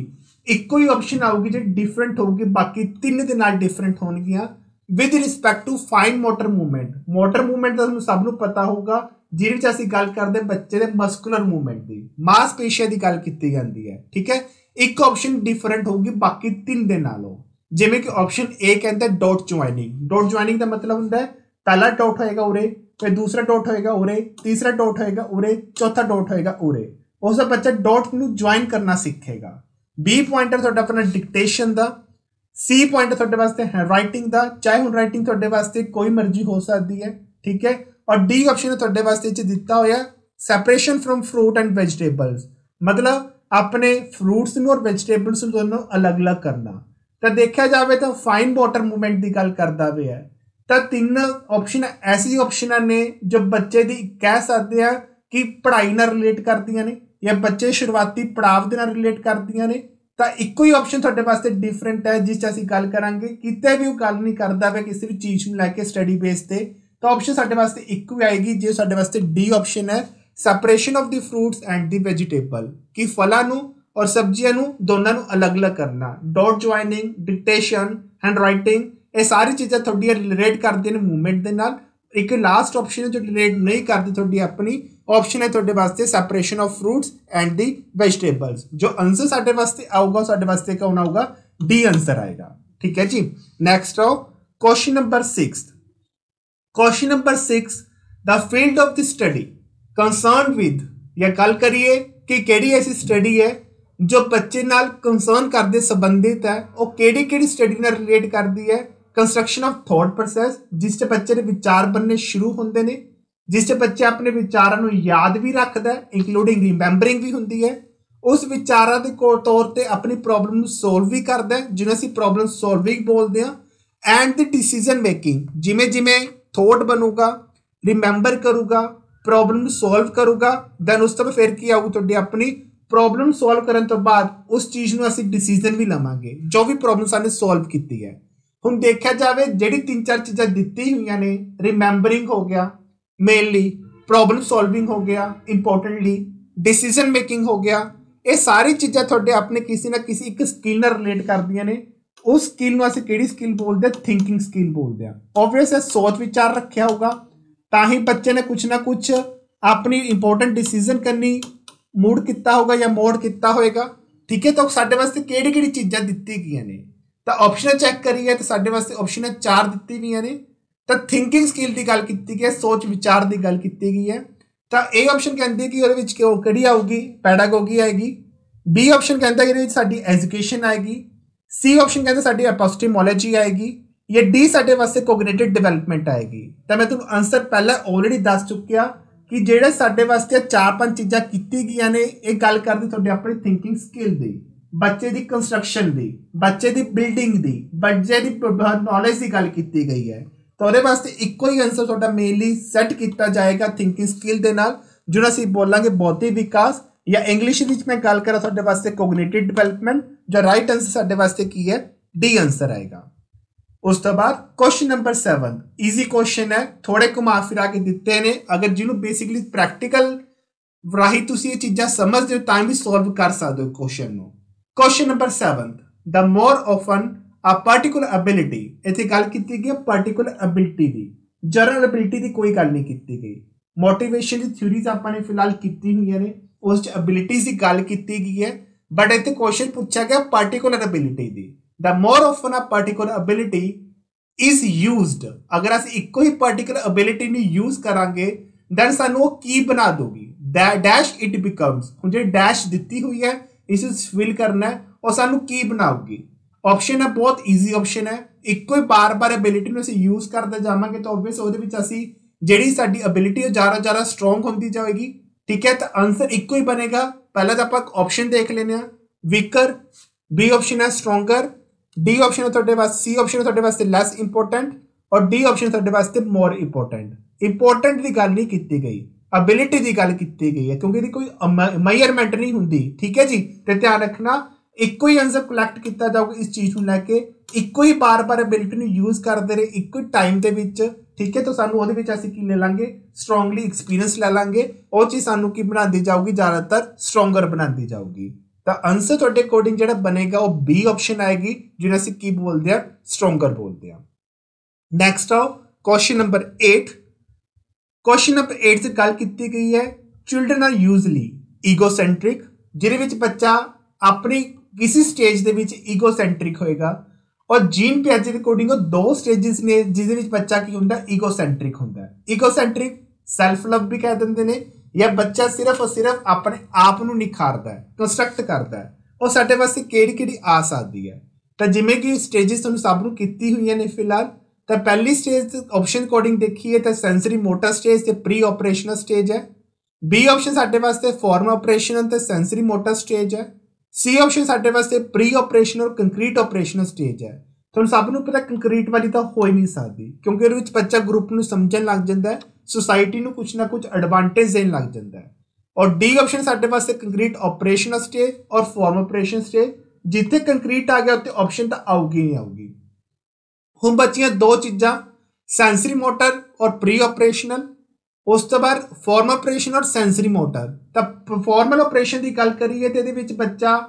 S1: ਇੱਕੋ ਹੀ ਆਪਸ਼ਨ ਆਊਗੀ ਜਿਹੜੀ ਡਿਫਰੈਂਟ ਹੋਊਗੀ, ਬਾਕੀ 3 ਦੇ ਨਾਲ ਡਿਫਰੈਂਟ ਹੋਣਗੀਆਂ। With respect to fine motor movement, motor movement तो सब नूं पता होगा, जिहदे विच असीं गल करदे बच्चे दे मस्कुलर मूवमेंट दी, मांसपेशियां दी गल कीती जांदी है, ठीक है। एक ऑप्शन डिफरेंट होगी बाकी 3 दे नालों, जिवें कि ऑप्शन ए कहता है डॉट ज्वाइनिंग। डॉट ज्वाइनिंग का मतलब हुंदा है पहला डॉट होएगा उरे, फिर दूसरा डॉट होएगा उरे, तीसरा डॉट होएगा उरे, चौथा डॉट होएगा उरे। उस बच्चा डॉट नूं ज्वाइन करना सीखेगा। बी पॉइंटर तुहाडा अपना डिक्टेशन दा, सी पॉइंट थोड़े वास्ते हैंड राइटिंग का, चाहे हुण राइटिंग थोड़े वास्ते कोई मर्जी हो सकती है, ठीक है। और डी ऑप्शन थोड़े वास्ते दिता होया सैपरेशन फ्रॉम फ्रूट एंड वेजिटेबल्स, मतलब अपने फ्रूट्स और वेजिटेबल्स दोनों अलग अलग करना। तो देखा जाए तो फाइन मोटर मूवमेंट की गल करता भी है। तो 3 ऑप्शन ऐसी ऑप्शन ने जो बच्चे की कह सकते हैं कि पढ़ाई नाल रिलेट करदियां ने, या बच्चे शुरुआती पड़ाव दे नाल रिलेट करदियां ने। तो इको ही ऑप्शन थोड़े वास्ते डिफरेंट है, जिस असीं गल करांगे, किते भी वो गल नहीं करता वे किसी भी चीज़ को लैके स्टडी बेस ते। तो ऑप्शन साडे वास्ते इको ही आएगी, जो साडे वास्ते डी ऑप्शन है, separation of the fruits and the vegetable, कि फलां नूं और सब्जियां नूं दोनों नूं अलग अलग करना। Dot joining, dictation, hand writing, ये सारी चीज़ां थोड़ियां रिलेट करदियां ने मूवमेंट दे नाल। एक लास्ट ऑप्शन है जो रिलेट नहीं करती, थोड़ी अपनी ऑप्शन है थोड़े वास्ते separation of fruits and the vegetables. जो आंसर साडे वास्ते आऊगा साडे वास्ते कौन आऊगा, डी आंसर आएगा, ठीक है जी। नेक्स्ट आओ question number 6। Question number 6, the field of the study concern with, या गल करिए कि केड़ी ऐसी स्टडी है जो बच्चे नाल कंसर्न करदे संबंधित है, और केड़ी स्टडी नाल रिलेट करदी है। कंस्ट्रक्शन ऑफ थॉट प्रोसैस, जिस च बच्चे दे विचार बनने शुरू होंदे ने, जिस च बच्चे अपने विचारों को याद भी रखता है, इंकलूडिंग रिमैंबरिंग भी होंदी है। उस विचारों के तौर पर अपनी प्रॉब्लम को सोल्व भी करता है, जिन्हें असीं प्रॉब्लम सॉल्विंग बोलते हैं। एंड द डिसीजन मेकिंग, जिमें जिमें थॉट बनूगा, रिमैंबर करूगा, प्रॉब्लम सॉल्व करूगा, दैन उस तो फिर की आऊगी तुहाडी अपनी प्रॉब्लम सॉल्व करने तो बाद उस चीज़ को असीं डिसीजन भी लवांगे जो भी प्रॉब्लम साने सॉल्व की है। हुण देखा जाए जिहड़ी 3-4 चीज़ां दित्ती हुई ने, रिमैंबरिंग हो गया मेनली, प्रॉब्लम सॉल्विंग हो गया इंपोर्टेंटली, डिसीजन मेकिंग हो गया, ये सारी चीज़ां थोड़े अपने किसी ना किसी एक स्किल नाल रिलेट करदियां ने। उस स्किल नूं असीं किहड़ी स्किल बोलते हैं, थिंकिंग स्किल बोलते हैं। ऑब्वियस है सोच विचार रखा होगा तां ही बच्चे ने कुछ ना कुछ अपनी इंपोर्टेंट डिसीजन करनी मूड किया होगा या मोड किया होएगा, ठीक है। तो साडे वास्ते किहड़ी चीज़ां दित्ती गईयां ने, तो ऑप्शन चैक करिए तो साडे वास्ते ऑप्शन 4 दित्ती गई ने। तो थिंकिंग स्किल की गल की गई है, सोच विचार की गल की गई है। तो ए ऑप्शन कहते कि वो किहड़ी आऊगी, पैडागोगी आएगी। बी ऑप्शन कहता है साडी एजुकेशन आएगी। सी ऑप्शन कहता साडी एपिस्टेमोलॉजी आएगी। या डी साडे वास्ते कोग्निटिव डिवेलपमेंट आएगी। तो मैं तुहानूं आंसर पहले ऑलरेडी दस चुकिया कि जिहड़े साडे वास्ते 4-5 चीज़ां कीती गईयां ने, ये गल करदी तुहाडी अपनी थिंकिंग स्किल दी, बच्चे की कंस्ट्रक्शन की, बच्चे की बिल्डिंग की, बच्चे की नॉलेज की गल की गई है। तो वो वास्ते इको ही आंसर तुहाडा मेनली सैट किया जाएगा थिंकिंग स्किल दे नाल, जिन्होंने असीं बोलांगे बौद्धिक विकास, या इंग्लिश विच मैं गल करा तुहाडे वास्ते कोग्निटिव डिवेलपमेंट। जो राइट आंसर साडे वास्ते की है, डी आंसर आएगा। उस तो बाद क्वेश्चन नंबर 7 ईजी क्वेश्चन है, थोड़े घुमा फिरा के दिते ने, अगर जिन्होंने बेसिकली प्रैक्टिकल राही तुसीं ये चीज़ां समझदे हो तां भी सॉल्व कर सकते हो क्वेश्चन नूं। Question number 7, the more often a particular ability, इत्थे गल कीती गई पर्टिकुलर एबिलिटी दी, ਜਨਰਲ ਅਬਿਲਿਟੀ ਦੀ ਕੋਈ ਗੱਲ ਨਹੀਂ ਕੀਤੀ ਗਈ। ਮੋਟੀਵੇਸ਼ਨ ਦੀ ਥਿਊਰੀਜ਼ ਆਪਾਂ ਨੇ ਫਿਲਹਾਲ ਕੀਤੀ ਹੋਈਆਂ ਨੇ, ਉਸ 'ਚ ਅਬਿਲਿਟੀਜ਼ ਦੀ ਗੱਲ ਕੀਤੀ ਗਈ ਹੈ, ਬਟ ਇੱਥੇ ਕੁਐਸਚਨ ਪੁੱਛਿਆ ਗਿਆ ਪਾਰਟੀਕੂਲਰ ਅਬਿਲਿਟੀ ਦੀ। The more often a particular ability is used, ਅਗਰ ਅਸੀਂ ਇੱਕੋ ਹੀ ਪਾਰਟੀਕੂਲਰ ਅਬਿਲਿਟੀ ਨੂੰ ਯੂਜ਼ ਕਰਾਂਗੇ ਦੈਨ ਸਾਨੂੰ ਉਹ ਕੀ ਬਣਾ ਦੂਗੀ, ਡੈਸ਼ ਇਟ ਬਿਕਮਸ। ਹੁਣ ਜਿਹੜੀ ਡੈਸ਼ ਦਿੱਤੀ ਹੋਈ ਹੈ ਇਸ ਨੂੰ ਫਿਲ ਕਰਨਾ ਹੈ, ਉਹ ਸਾਨੂੰ ਕੀ ਬਣਾਉਗੀ। ਆਪਸ਼ਨ ਹੈ ਬਹੁਤ ਈਜ਼ੀ ਆਪਸ਼ਨ ਹੈ, ਇੱਕੋ ਹੀ ਬਾਰ-ਬਾਰ ਅਬਿਲਿਟੀ ਨੂੰ ਅਸੀਂ ਯੂਜ਼ ਕਰਦੇ ਜਾਵਾਂਗੇ ਤਾਂ ਓਬਵੀਅਸ ਉਹਦੇ ਵਿੱਚ ਅਸੀਂ ਜਿਹੜੀ ਸਾਡੀ ਅਬਿਲਿਟੀ ਉਹ ਜ਼ਿਆਦਾ ਸਟਰੋਂਗ ਹੁੰਦੀ ਜਾਏਗੀ। ਠੀਕ ਹੈ, ਤਾਂ ਆਂਸਰ ਇੱਕੋ ਹੀ ਬਣੇਗਾ। ਪਹਿਲਾਂ ਤਾਂ ਆਪਾਂ ਆਪਸ਼ਨ ਦੇਖ ਲੈਂਦੇ ਹਾਂ, ਵੀਕਰ, ਬੀ ਆਪਸ਼ਨ ਹੈ ਸਟਰੋਂਗਰ, ਡੀ ਆਪਸ਼ਨ ਹੈ ਤੁਹਾਡੇ ਵਾਸਤੇ, ਸੀ ਆਪਸ਼ਨ ਹੈ ਤੁਹਾਡੇ ਵਾਸਤੇ ਲੈਸ ਇੰਪੋਰਟੈਂਟ, ਔਰ ਡੀ ਆਪਸ਼ਨ ਤੁਹਾਡੇ ਵਾਸਤੇ ਮੋਰ ਇੰਪੋਰਟੈਂਟ। ਇੰਪੋਰਟੈਂਟ ਦੀ ਗੱਲ ਨਹੀਂ ਕੀਤੀ ਗਈ, ਅਬਿਲਿਟੀ ਦੀ ਗੱਲ ਕੀਤੀ ਗਈ ਹੈ, ਕਿਉਂਕਿ ਇਹਦੀ ਕੋਈ ਮੈਜ਼ਰਮੈਂਟ ਨਹੀਂ ਹੁੰਦੀ। ਠੀਕ ਹੈ ਜੀ, ਤੇ ਧਿਆਨ ਰੱਖਣਾ ਇੱਕੋ ਹੀ ਆਂਸਰ ਕਲੈਕਟ ਕੀਤਾ ਜਾਊਗਾ ਇਸ ਚੀਜ਼ ਨੂੰ ਲੈ ਕੇ, ਇੱਕੋ ਹੀ ਬਾਰ-ਬਾਰ ਅਬਿਲਿਟੀ ਨੂੰ ਯੂਜ਼ ਕਰਦੇ ਰਹੇ ਇੱਕੋ ਹੀ ਟਾਈਮ ਦੇ ਵਿੱਚ। ਠੀਕ ਹੈ, ਤਾਂ ਸਾਨੂੰ ਉਹਦੇ ਵਿੱਚ ਅਸੀਂ ਕੀ ਲੈ ਲਾਂਗੇ, ਸਟਰੋਂਗਲੀ ਐਕਸਪੀਰੀਅੰਸ ਲੈ ਲਾਂਗੇ, ਉਹ ਚੀਜ਼ ਸਾਨੂੰ ਕੀ ਬਣਾਉਂਦੀ ਜਾਊਗੀ, ਜ਼ਿਆਦਾਤਰ ਸਟਰੋਂਗਰ ਬਣਾਉਂਦੀ ਜਾਊਗੀ। ਤਾਂ ਆਂਸਰ ਤੁਹਾਡੇ ਅਕੋਰਡਿੰਗ ਜਿਹੜਾ ਬਣੇਗਾ ਉਹ ਬੀ ਆਪਸ਼ਨ ਆਏਗੀ, ਜਿਹਨੂੰ ਅਸੀਂ ਕੀ ਬੋਲਦੇ ਆ, ਸਟਰੋਂਗਰ ਬੋਲਦੇ ਆ। ਨੈਕਸਟ ਆਓ ਕੁਐਸਚਨ ਨੰਬਰ 8। ਕੁਐਸਚਨ ਨੰਬਰ 8 'ਚ ਗੱਲ ਕੀਤੀ ਗਈ ਹੈ ਚਿਲਡਰਨ ਆਰ ਯੂਜ਼ਲੀ ਈਗੋਸੈਂਟਰਿਕ, ਜਿਹਦੇ ਵਿੱਚ ਬੱਚਾ ਆਪਣੀ ਕਿਸੇ ਸਟੇਜ ਦੇ ਵਿੱਚ ਈਗੋਸੈਂਟਰਿਕ ਹੋਏਗਾ, ਔਰ ਜੀਨ ਪਿਆਜੇ ਦੇ ਅਕੋਰਡਿੰਗ ਉਹ ਦੋ ਸਟੇजेस ਨੇ ਜਿਹਦੇ ਵਿੱਚ ਬੱਚਾ ਕੀ ਹੁੰਦਾ, ਈਗੋਸੈਂਟਰਿਕ ਹੁੰਦਾ। ਈਗੋਸੈਂਟਰਿਕ ਸੈਲਫ ਲਵ ਵੀ ਕਹਿ ਦਿੰਦੇ ਨੇ, ਜਾਂ ਬੱਚਾ ਸਿਰਫ ਔਰ ਸਿਰਫ ਆਪਣੇ ਆਪ ਨੂੰ ਨਿਖਾਰਦਾ ਹੈ, ਕੰਸਟਰਕਟ ਕਰਦਾ ਹੈ। ਉਹ ਸਾਡੇ ਵਾਸਤੇ ਕਿਹੜੀ ਆ ਸਕਦੀ ਹੈ, ਤਾਂ ਜਿਵੇਂ ਕਿ ਸਟੇजेस ਤੁਹਾਨੂੰ ਸਭ ਨੂੰ ਕੀਤੀ ਹੋਈਆਂ ਨੇ ਫਿਲਹਾਲ। ਤਾਂ ਪਹਿਲੀ ਸਟੇਜ ਆਪਸ਼ਨ ਅਕੋਰਡਿੰਗ ਦੇਖੀਏ ਤਾਂ ਸੈਂਸਰੀ ਮੋਟਰ ਸਟੇਜ ਤੇ ਪ੍ਰੀ ਆਪਰੇਸ਼ਨਲ ਸਟੇਜ ਹੈ। ਬੀ ਆਪਸ਼ਨ ਸਾਡੇ ਵਾਸਤੇ ਫਾਰਮ ਆਪਰੇਸ਼ਨਲ ਤੇ ਸੈਂਸਰੀ ਮੋਟਰ ਸਟੇਜ ਹੈ। ਸੀ ਆਪਸ਼ਨ ਸਾਡੇ ਵਾਸਤੇ pre operational concrete operational stage ਹੈ। ਤੁਹਾਨੂੰ ਸਭ ਨੂੰ ਪਤਾ ਕੰਕਰੀਟ ਵਾਲੀ ਤਾਂ ਹੋ ਹੀ ਨਹੀਂ ਸਕਦੀ, ਕਿਉਂਕਿ ਉਹਦੇ ਵਿੱਚ ਬੱਚਾ ਗਰੁੱਪ ਨੂੰ ਸਮਝਣ ਲੱਗ ਜਾਂਦਾ ਹੈ, सोसाइटी ਨੂੰ ਕੁਝ ਨਾ ਕੁਝ ਐਡਵਾਂਟੇਜ ਦੇਣ ਲੱਗ ਜਾਂਦਾ ਹੈ। ਔਰ ਡੀ ਆਪਸ਼ਨ ਸਾਡੇ ਵਾਸਤੇ ਕੰਕਰੀਟ ਆਪਰੇਸ਼ਨਲ ਸਟੇਜ ਔਰ ਫਾਰਮ ਆਪਰੇਸ਼ਨ ਸਟੇਜ, ਜਿੱਥੇ ਕੰਕਰੀਟ ਆ ਗਿਆ ਉੱਥੇ ਆਪਸ਼ਨ ਤਾਂ ਆਊਗੀ ਹੀ ਆਊਗੀ। ਹੁਣ ਬਚੀਆਂ ਦੋ ਚੀਜ਼ਾਂ, ਸੈਂਸਰੀ ਮੋਟਰ ਔਰ ਪ੍ਰੀ ਆਪਰੇਸ਼ਨਲ, ਉਸ ਤੋਂ ਬਾਅਦ ਫਾਰਮ ਆਪਰੇਸ਼ਨ ਔਰ ਸੈਂਸਰੀ ਮੋਟਰ। ਤਾਂ ਫਾਰਮਲ ਆਪਰੇਸ਼ਨ ਦੀ ਗੱਲ ਕਰੀਏ ਤੇ ਇਹਦੇ ਵਿੱਚ ਬੱਚਾ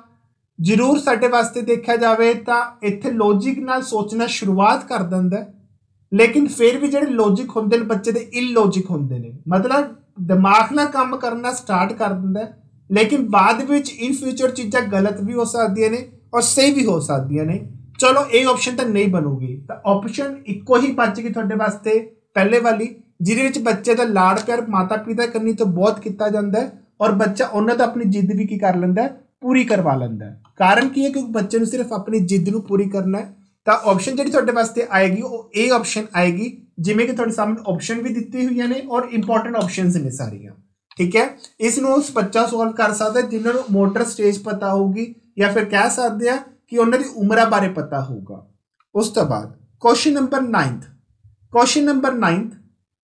S1: ਜ਼ਰੂਰ ਸਾਡੇ ਵਾਸਤੇ ਦੇਖਿਆ ਜਾਵੇ ਤਾਂ ਇੱਥੇ ਲੌਜਿਕ ਨਾਲ ਸੋਚਣਾ ਸ਼ੁਰੂਆਤ ਕਰ ਦਿੰਦਾ, ਲੇਕਿਨ ਫਿਰ ਵੀ ਜਿਹੜੇ ਲੌਜਿਕ ਹੁੰਦੇ ਨੇ ਬੱਚੇ ਦੇ ਇਲੌਜਿਕ ਹੁੰਦੇ ਨੇ, ਮਤਲਬ ਦਿਮਾਗ ਨਾਲ ਕੰਮ ਕਰਨਾ ਸਟਾਰਟ ਕਰ ਦਿੰਦਾ, ਲੇਕਿਨ ਬਾਅਦ ਵਿੱਚ ਇਨ ਫਿਊਚਰ ਚੀਜ਼ਾਂ ਗਲਤ ਵੀ ਹੋ ਸਕਦੀਆਂ ਨੇ ਔਰ ਸਹੀ ਵੀ ਹੋ ਸਕਦੀਆਂ ਨੇ। ਚਲੋ ਇਹ ਆਪਸ਼ਨ ਤਾਂ ਨਹੀਂ ਬਣੂਗੀ, ਤਾਂ ਆਪਸ਼ਨ ਇੱਕੋ ਹੀ ਬਚ ਗਈ ਤੁਹਾਡੇ ਵਾਸਤੇ, ਪਹਿਲੇ ਵਾਲੀ, ਜਿਹਦੇ ਵਿੱਚ ਬੱਚੇ ਦਾ ਲਾੜ ਪਿਆਰ ਮਾਤਾ ਪਿਤਾ ਕਰਨੀ ਤੋਂ ਬਹੁਤ ਕੀਤਾ ਜਾਂਦਾ ਹੈ ਔਰ ਬੱਚਾ ਉਹਨਾਂ ਦਾ ਆਪਣੀ ਜਿੱਦ ਵੀ ਕੀ ਕਰ ਲੈਂਦਾ, ਪੂਰੀ ਕਰਵਾ ਲੈਂਦਾ। ਕਾਰਨ ਕੀ ਹੈ, ਕਿਉਂਕਿ ਬੱਚੇ ਨੂੰ ਸਿਰਫ ਆਪਣੀ ਜਿੱਦ ਨੂੰ ਪੂਰੀ ਕਰਨਾ ਹੈ। ਤਾਂ ਆਪਸ਼ਨ ਜਿਹੜੀ ਤੁਹਾਡੇ ਵਾਸਤੇ ਆਏਗੀ ਉਹ ਇਹ ਆਪਸ਼ਨ ਆਏਗੀ, ਜਿਵੇਂ ਕਿ ਤੁਹਾਡੇ ਸਾਹਮਣੇ ਆਪਸ਼ਨ ਵੀ ਦਿੱਤੀ ਹੋਈਆਂ ਨੇ ਔਰ ਇੰਪੋਰਟੈਂਟ ਆਪਸ਼ਨਸ ਨੇ ਸਾਰੀਆਂ। ਠੀਕ ਹੈ, ਇਸ ਨੂੰ ਉਸ ਬੱਚਾ ਸੋਲਵ ਕਰ ਸਕਦਾ ਜਿਨ੍ਹਾਂ ਨੂੰ ਮੋਟਰ ਸਟੇਜ ਪਤਾ ਹੋਊਗੀ, ਜਾਂ ਫਿਰ ਕਹਿ ਸਕਦੇ ਆ ਕਿ ਉਹਨਾਂ ਦੀ ਉਮਰਾਂ ਬਾਰੇ ਪਤਾ ਹੋਊਗਾ। ਉਸ ਤੋਂ ਬਾਅਦ question number 9th, question number 9th,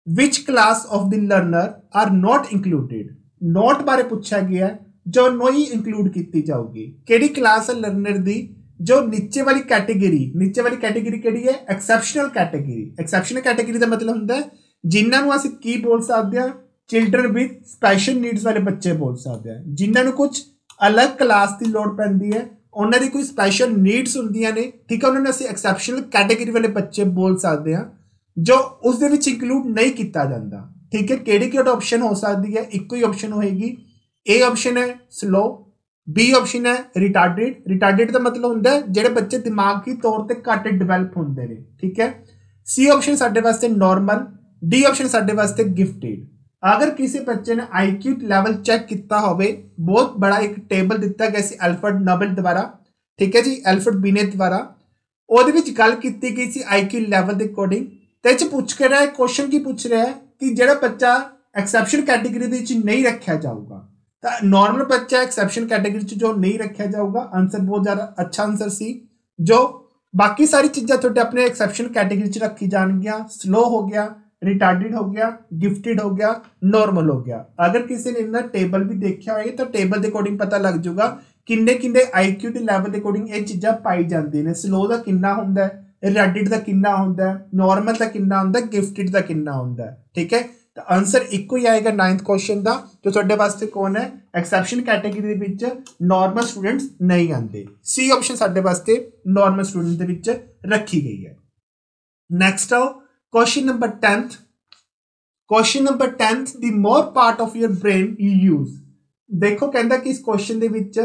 S1: which class of the learner are not included, note ਬਾਰੇ ਪੁੱਛਿਆ ਗਿਆ ਜੋ ਨਹੀਂ ਇੰਕਲੂਡ ਕੀਤੀ ਜਾਊਗੀ। ਕਿਹੜੀ ਕਲਾਸ ਹੈ ਲਰਨਰ ਦੀ ਜੋ ਨੀਚੇ ਵਾਲੀ ਕੈਟੇਗਰੀ ਕਿਹੜੀ ਹੈ, ਐਕਸੈਪਸ਼ਨਲ ਕੈਟੇਗਰੀ। ਐਕਸੈਪਸ਼ਨਲ ਕੈਟੇਗਰੀ ਦਾ ਮਤਲਬ ਹੁੰਦਾ ਜਿਨ੍ਹਾਂ ਨੂੰ ਅਸੀਂ ਕੀ ਬੋਲ ਸਕਦੇ ਹਾਂ, ਚਿਲਡਰਨ ਵਿਦ ਸਪੈਸ਼ਲ ਨੀਡਸ ਵਾਲੇ ਬੱਚੇ ਬੋਲ ਸਕਦੇ ਹਾਂ, ਜਿਨ੍ਹਾਂ ਨੂੰ ਕੁਝ ਅਲੱਗ ਕਲਾਸ ਦੀ ਲੋੜ ਪੈਂਦੀ ਹੈ, ਉਹਨਾਂ ਦੀ ਕੋਈ ਸਪੈਸ਼ਲ ਨੀਡਸ ਹੁੰਦੀਆਂ ਨੇ। ਠੀਕ ਹੈ, ਉਹਨਾਂ ਨੂੰ ਅਸੀਂ ਐਕਸੈਪਸ਼ਨਲ ਕੈਟੇਗਰੀ ਵਾਲੇ ਬੱਚੇ ਬੋਲ ਸਕਦੇ ਹਾਂ, ਜੋ ਉਸ ਦੇ ਵਿੱਚ ਇੰਕਲੂਡ ਨਹੀਂ ਕੀਤਾ ਜਾਂਦਾ। ਠੀਕ ਹੈ, ਕਿਹੜੀ ਆਪਸ਼ਨ ਹੋ ਸਕਦੀ ਹੈ, ਇੱਕੋ ਹੀ ਆਪਸ਼ਨ ਹੋਏਗੀ। ए ऑप्शन है स्लो, बी ऑप्शन है रिटार्डेड ਦਾ ਮਤਲਬ ਹੁੰਦਾ ਜਿਹੜੇ ਬੱਚੇ ਦਿਮਾਗੀ ਤੌਰ ਤੇ ਘੱਟ ਡਿਵੈਲਪ ਹੁੰਦੇ ਨੇ। ਠੀਕ ਹੈ, ਸੀ ਆਪਸ਼ਨ ਸਾਡੇ ਵਾਸਤੇ ਨਾਰਮਲ, ਡੀ ਆਪਸ਼ਨ ਸਾਡੇ ਵਾਸਤੇ ਗਿਫਟਡ। अगर किसी बच्चे ने IQ ਲੈਵਲ ਚੈੱਕ ਕੀਤਾ ਹੋਵੇ, ਬਹੁਤ ਬੜਾ ਇੱਕ ਟੇਬਲ ਦਿੱਤਾ ਗਿਆ ਸੀ ਐਲਫਰਡ ਨੋਬਲ ਦੁਆਰਾ, ਠੀਕ ਹੈ ਜੀ, ਐਲਫਰਡ ਬਿਨੇਟ ਦੁਆਰਾ, ਉਹਦੇ ਵਿੱਚ ਗੱਲ ਕੀਤੀ ਗਈ ਸੀ IQ ਲੈਵਲ ਦੇ ਅਕੋਰਡਿੰਗ। ਤੇ ਇਹ ਚ ਪੁੱਛ ਕੇ ਰਿਹਾ ਕੁਐਸਚਨ ਕੀ ਪੁੱਛ ਰਿਹਾ ਹੈ ਕਿ ਜਿਹੜਾ ਬੱਚਾ ਐਕਸੈਪਸ਼ਨ ਕੈਟੇਗਰੀ ਦੇ ਵਿੱਚ ਨਹੀਂ ਰੱਖਿਆ ਜਾਊਗਾ, ਤਾਂ ਨਾਰਮਲ ਬੱਚਾ ਐਕਸੈਪਸ਼ਨ ਕੈਟੇਗਰੀ ਚ ਜੋ ਨਹੀਂ ਰੱਖਿਆ ਜਾਊਗਾ, ਆਂਸਰ ਬਹੁਤ ਜ਼ਿਆਦਾ ਅੱਛਾ ਆਂਸਰ ਸੀ। ਜੋ ਬਾਕੀ ਸਾਰੀ ਚੀਜ਼ਾਂ ਤੁਹਾਡੇ ਆਪਣੇ ਐਕਸੈਪਸ਼ਨ ਕੈਟੇਗਰੀ ਚ ਰੱਖੀ ਜਾਣਗੀਆਂ, ਸਲੋ ਹੋ ਗਿਆ, रिटार्डेड हो गया, गिफ्टेड हो गया, नॉर्मल हो गया। अगर किसी ने इन्ना टेबल भी देखा हो तो टेबल के अकॉर्डिंग पता लग जाऊगा किन्ने किन्ने IQ के लैवल के अकॉर्डिंग ये चीज़ां पाई जाती ने। स्लो का किन्ना हुंदा है, रिटार्डेड का किन्ना हुंदा है, नॉर्मल का किन्ना हुंदा है, गिफ्टेड का किन्ना हुंदा है। ठीक है, तो आंसर इक्को ही आएगा 9th क्वेश्चन का, जो तुहाडे वास्ते कौन है एक्सैप्शन कैटेगरी दे विच नॉर्मल स्टूडेंट्स नहीं आते। सी ऑप्शन साडे वास्ते नॉर्मल स्टूडेंट दे विच रखी गई है। नैक्सट आओ question number 10th, question number 10th, the more part of your brain you use. देखो कहता कि इस क्वेश्चन ਦੇ ਵਿੱਚ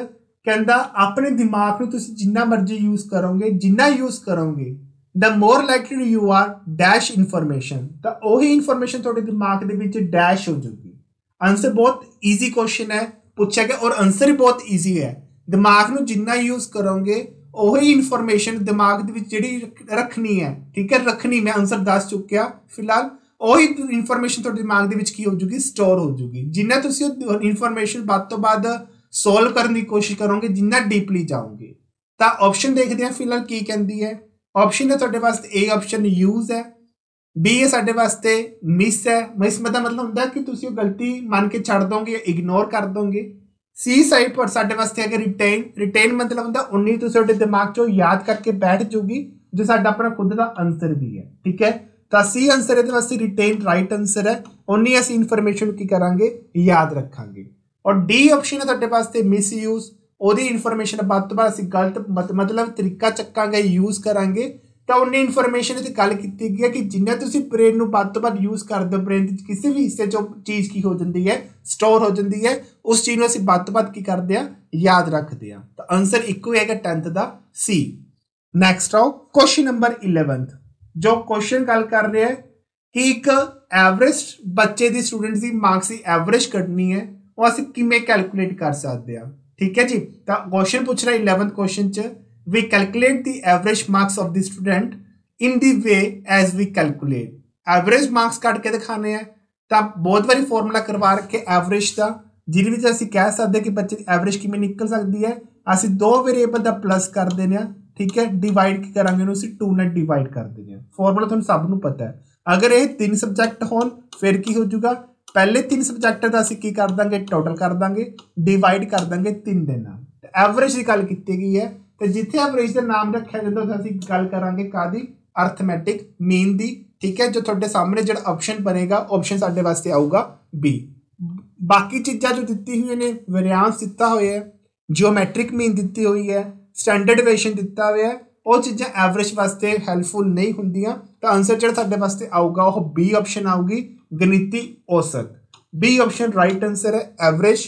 S1: ਕਹਿੰਦਾ ਆਪਣੇ ਦਿਮਾਗ ਨੂੰ ਤੁਸੀਂ ਜਿੰਨਾ ਮਰਜ਼ੀ ਯੂਜ਼ ਕਰੋਗੇ, ਜਿੰਨਾ ਯੂਜ਼ ਕਰੋਗੇ, the more likely you are dash information, ਤਾਂ ਉਹੀ ਇਨਫੋਰਮੇਸ਼ਨ ਤੁਹਾਡੇ ਦਿਮਾਗ ਦੇ ਵਿੱਚ ਡੈਸ਼ ਹੋ ਜਾਊਗੀ। ਆਨਸਰ ਬਹੁਤ ਈਜ਼ੀ क्वेश्चन है पूछा गया और आंसर भी बहुत ईजी है। दिमाग ਨੂੰ ਜਿੰਨਾ यूज करोगे ਉਹੀ ਇਨਫੋਰਮੇਸ਼ਨ ਦਿਮਾਗ ਦੇ ਵਿੱਚ ਜਿਹੜੀ ਰੱਖਣੀ ਹੈ, ਠੀਕ ਹੈ, ਰੱਖਣੀ ਮੈਂ ਆਨਸਰ ਦੱਸ ਚੁੱਕਿਆ। ਫਿਲਹਾਲ ਉਹੀ ਇਨਫੋਰਮੇਸ਼ਨ ਤੁਹਾਡੇ ਦਿਮਾਗ ਦੇ ਵਿੱਚ ਕੀ ਹੋ ਜੂਗੀ, ਸਟੋਰ ਹੋ ਜੂਗੀ। ਜਿੰਨਾ ਤੁਸੀਂ ਉਹ ਇਨਫੋਰਮੇਸ਼ਨ ਬਾਅਦ ਤੋਂ ਬਾਅਦ ਸੋਲਵ ਕਰਨ ਦੀ ਕੋਸ਼ਿਸ਼ ਕਰੋਗੇ, ਜਿੰਨਾ ਡੀਪਲੀ ਜਾਓਗੇ। ਤਾਂ ਆਪਸ਼ਨ ਦੇਖਦੇ ਹਾਂ ਫਿਲਹਾਲ ਕੀ ਕਹਿੰਦੀ ਹੈ। ਆਪਸ਼ਨ ਹੈ ਤੁਹਾਡੇ ਵਾਸਤੇ ਏ ਆਪਸ਼ਨ ਯੂਜ਼ ਹੈ, ਬੀ ਹੈ ਸਾਡੇ ਵਾਸਤੇ ਮਿਸ ਹੈ। ਮਿਸ ਮਤਲਬ ਹੁੰਦਾ ਕਿ ਤੁਸੀਂ ਉਹ ਗਲਤੀ ਮੰਨ ਕੇ ਛੱਡ ਦੋਗੇ, ਇਗਨੋਰ ਕਰ ਦੋਗੇ। सी साइड पर साडे वास्ते है रिटेन। रिटेन मतलब होंदा उन्नी तो साडे दिमाग चो याद करके बैठ जूगी, जो साडा अपना खुद का आंसर भी है, ठीक है। तो सी आंसर ये वास्ते रिटेन राइट आंसर है। उन्नी असीं इन्फॉर्मेशन की करांगे, याद रखांगे। और डी ऑप्शन है साडे वास्ते मिस यूज, ओदी इन्फॉर्मेशन बाद तो बाद असीं गलत मतलब तरीका चक्कांगे, यूज करांगे। तो उन्नी इन्फॉर्मेशन इत्थे गल कीती गई है कि जिन्ना तुसीं ब्रेन नूं बाद तो बाद यूज करदे हो, ब्रेन दे किसी भी हिस्से चो चीज़ की हो जाती है, स्टोर हो जाती है, उस चीज़ नूं असीं बाद तो बाद की करदे आ, याद रखते हैं। तो आंसर इक्को है 10th दा सी। नैक्सट आओ क्वेश्चन नंबर 11th, जो क्वेश्चन गल कर रहे हैं कि एक एवरेज बच्चे की स्टूडेंट की मार्क्स की एवरेज कढनी है, वो असीं किवें कैलकुलेट कर सकते हैं, ठीक है जी। तो क्वेश्चन पूछ रहा 11th क्वेश्चन च we calculate the average marks of the student in the way as we calculate average marks ਕੱਢ ਕੇ ਦਿਖਾਣੇ ਆ। ਤਾਂ ਬਹੁਤ ਵਾਰੀ ਫਾਰਮੂਲਾ ਕਰਵਾ ਰੱਖੇ ਐਵਰੇਜ ਦਾ, ਜਿਹਦੇ ਵਿੱਚ ਅਸੀਂ ਕਹਿ ਸਕਦੇ ਕਿ ਬੱਚੇ ਦੀ ਐਵਰੇਜ ਕਿਵੇਂ ਨਿਕਲ ਸਕਦੀ ਹੈ। ਅਸੀਂ ਦੋ ਵੇਰੀਏਬਲ ਦਾ ਪਲੱਸ ਕਰ ਦਿੰਦੇ ਆ, ਠੀਕ ਹੈ। ਡਿਵਾਈਡ ਕੀ ਕਰਾਂਗੇ ਉਹਨੂੰ ਅਸੀਂ 2 ਨਾਲ ਡਿਵਾਈਡ ਕਰ ਦਿੰਦੇ ਆ। ਫਾਰਮੂਲਾ ਤੁਹਾਨੂੰ ਸਭ ਨੂੰ ਪਤਾ ਹੈ। ਅਗਰ ਇਹ 3 ਸਬਜੈਕਟ ਹੋਣ ਫਿਰ ਕੀ ਹੋ ਜਾਊਗਾ, ਪਹਿਲੇ 3 ਸਬਜੈਕਟ ਦਾ ਅਸੀਂ ਕੀ ਕਰ ਦਾਂਗੇ, ਟੋਟਲ ਕਰ ਦਾਂਗੇ, ਡਿਵਾਈਡ ਕਰ ਦਾਂਗੇ 3 ਦੇ ਨਾਲ। ਐਵਰੇਜ ਦੀ ਗੱਲ ਕੀਤੀ ਗਈ ਹੈ। तो जिथे एवरेज का नाम रखा जाता है असीं गल करांगे कादी, अर्थमैटिक मीन दी, ठीक है। जो तुहाडे सामने जो ऑप्शन बनेगा, ऑप्शन साडे वास्ते आऊगा बी। बाकी चीज़ां जो दित्ती हुई ने, वेरिएंस दिता हुआ है, जियोमैट्रिक मीन दित्ती हुई है, स्टैंडर्ड डिवीजन दिता हुआ है, वो चीज़ां एवरेज वास्ते हैल्पफुल नहीं हुंदियां। तो आंसर जो साडे वास्ते आऊगा वो बी ऑप्शन आऊगी, गणिती औसत। बी ऑप्शन राइट आंसर है एवरेज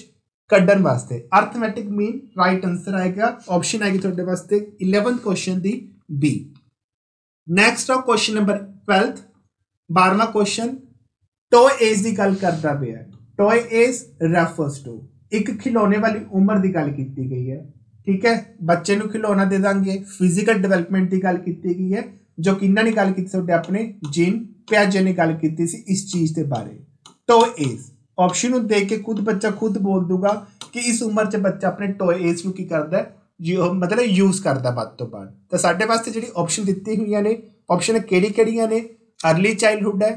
S1: कड्डन वास्ते। अर्थमैटिक मीन राइट आंसर आएगा, ऑप्शन आएगी थोड़े वास्ते 11th क्वेश्चन दी बी। नैक्सट आओ क्वेश्चन नंबर 12th, 12वां क्वेश्चन टॉय एज की गल करता पे है। टॉय एज रेफर्स टू एक खिलौने वाली उम्र की गल की गई है, ठीक है। बच्चे नूं खिलौना दे देंगे, फिजिकल डिवेलपमेंट की गल की गई है, जो कि इन्होंने गल की अपने जीन पियाजे ने गल की इस चीज़ के बारे। टॉय एज ऑप्शन देख के खुद बच्चा खुद बोल दूगा कि इस उम्र च बच्चा अपने टॉय एज को की करता है, जो मतलब यूज करता बाद तो बाद। तो साडे वास्ते जी ऑप्शन दी हुई ने, ऑप्शन केड़ियां ने, अर्ली चाइल्डहुड है,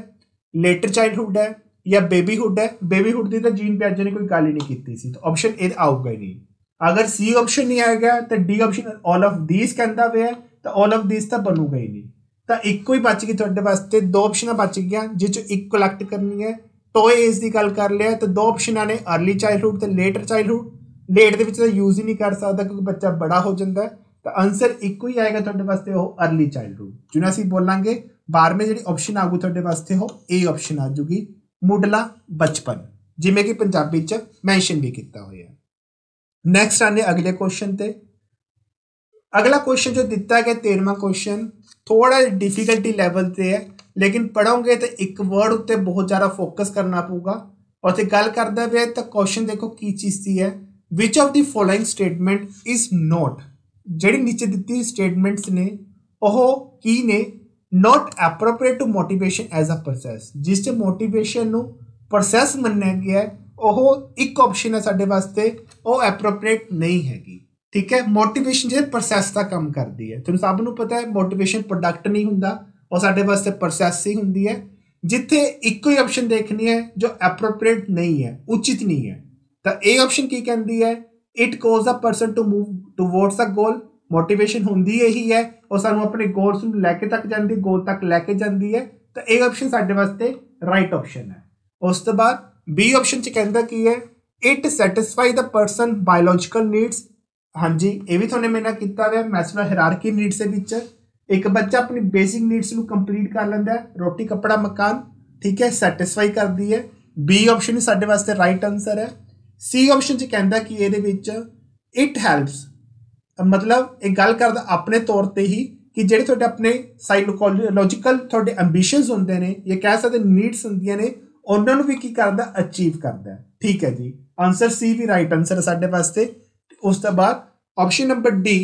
S1: लेटर चाइल्डहुड है, या बेबीहुड है। बेबीहुड की तो जीन पियाजे ने कोई गल ही नहीं की, तो ऑप्शन ए आऊगा ही नहीं। अगर सी ऑप्शन नहीं आएगा तो D option all of these कहता पे है, तो ऑल ऑफ दीज तो बनूगा ही नहीं। तो एक ही बच गई थोड़े वास्ते, 2 ऑप्शन बच गई जिस एक कलैक्ट करनी है। टॉय एज की गल कर लिया तो 2 ऑप्शन ने अर्ली चाइल्डहुड तो लेटर चाइल्डहुड। लेट के यूज ही नहीं कर सकता क्योंकि बच्चा बड़ा हो जाता है। तो आंसर एक ही आएगा थोड़े वास्ते वो अर्ली चाइल्डहुड। जिन्हें असीं बोलांगे 12वें जी ऑप्शन आगू थोड़े वास्ते हो ए ऑप्शन आ जूगी, मुढ़ला बचपन, जिमें कि पंजाबी च मैंशन भी किया हुआ है। नैक्सट आने अगले क्वेश्चन ते। अगला क्वेश्चन जो दिता गया 13वां क्वेश्चन थोड़ा डिफिकल्टी लैवल से है, लेकिन पढ़ोगे तो एक वर्ड उत्ते बहुत ज़्यादा फोकस करना पऊगा। और तो गल करता पे तो क्वेश्चन देखो की चीज़ की है, which of the following statement is not, जी नीचे दी स्टेटमेंट्स ने वह की ने not appropriate to motivation as a process, जिस मोटिवेशन नूं प्रोसैस मन्निया गया है वह एक ऑप्शन है साडे वास्ते वो एप्रोप्रिएट नहीं हैगी, ठीक है। मोटिवेशन जो प्रोसैस का काम करती है, तुहानूं सब नूं पता है मोटिवेशन प्रोडक्ट नहीं हुंदा, और साडे वास्ते प्रोसैस ही हुंदी है। जिथे एक ही ऑप्शन देखनी है जो एप्रोप्रिएट नहीं है, उचित नहीं है, तो ए ऑप्शन की कहती है it causes a person to move towards a goal. Motivation हुंदी यही है और सानू अपने गोल्स नूं लैके तक जांदी, गोल तक लैके जांदी है। तो ए ऑप्शन साडे वास्ते राइट ऑप्शन है। उस तो बाद बी ऑप्शन च कहता की है it satisfy the person biological needs. हाँ जी, ये भी थोड़े मेरे किया हुआ मैस्लो हायरार्की नीड्स के विच। एक बच्चा अपनी बेसिक नीड्स ਨੂੰ ਕੰਪਲੀਟ ਕਰ ਲੈਂਦਾ ਹੈ, ਰੋਟੀ ਕੱਪੜਾ ਮਕਾਨ, ਠੀਕ ਹੈ, ਸੈਟੀਸਫਾਈ ਕਰਦੀ ਹੈ। ਬੀ ਆਪਸ਼ਨ ਸਾਡੇ ਵਾਸਤੇ ਰਾਈਟ ਆਨਸਰ ਹੈ। ਸੀ ਆਪਸ਼ਨ 'ਚ ਕਹਿੰਦਾ ਕਿ ਇਹਦੇ ਵਿੱਚ ਇਟ ਹੈਲਪਸ, मतलब एक गल करदा अपने तौर पर ही कि ਜਿਹੜੇ ਤੁਹਾਡੇ ਆਪਣੇ ਸਾਈਕੋਲੋਜੀਕਲ ਤੁਹਾਡੇ ਐਂਬੀਸ਼ਨਸ ਹੁੰਦੇ ਨੇ ਜਾਂ ਕਹਿ ਸਕਦੇ ਨੀਡਸ ਹੁੰਦੀਆਂ ਨੇ ਉਹਨਾਂ ਨੂੰ ਵੀ ਕੀ ਕਰਦਾ ਅਚੀਵ ਕਰਦਾ ਹੈ। ਠੀਕ ਹੈ ਜੀ, ਆਨਸਰ ਸੀ ਵੀ ਰਾਈਟ ਆਨਸਰ ਸਾਡੇ ਵਾਸਤੇ। ਉਸ ਤੋਂ ਬਾਅਦ option number D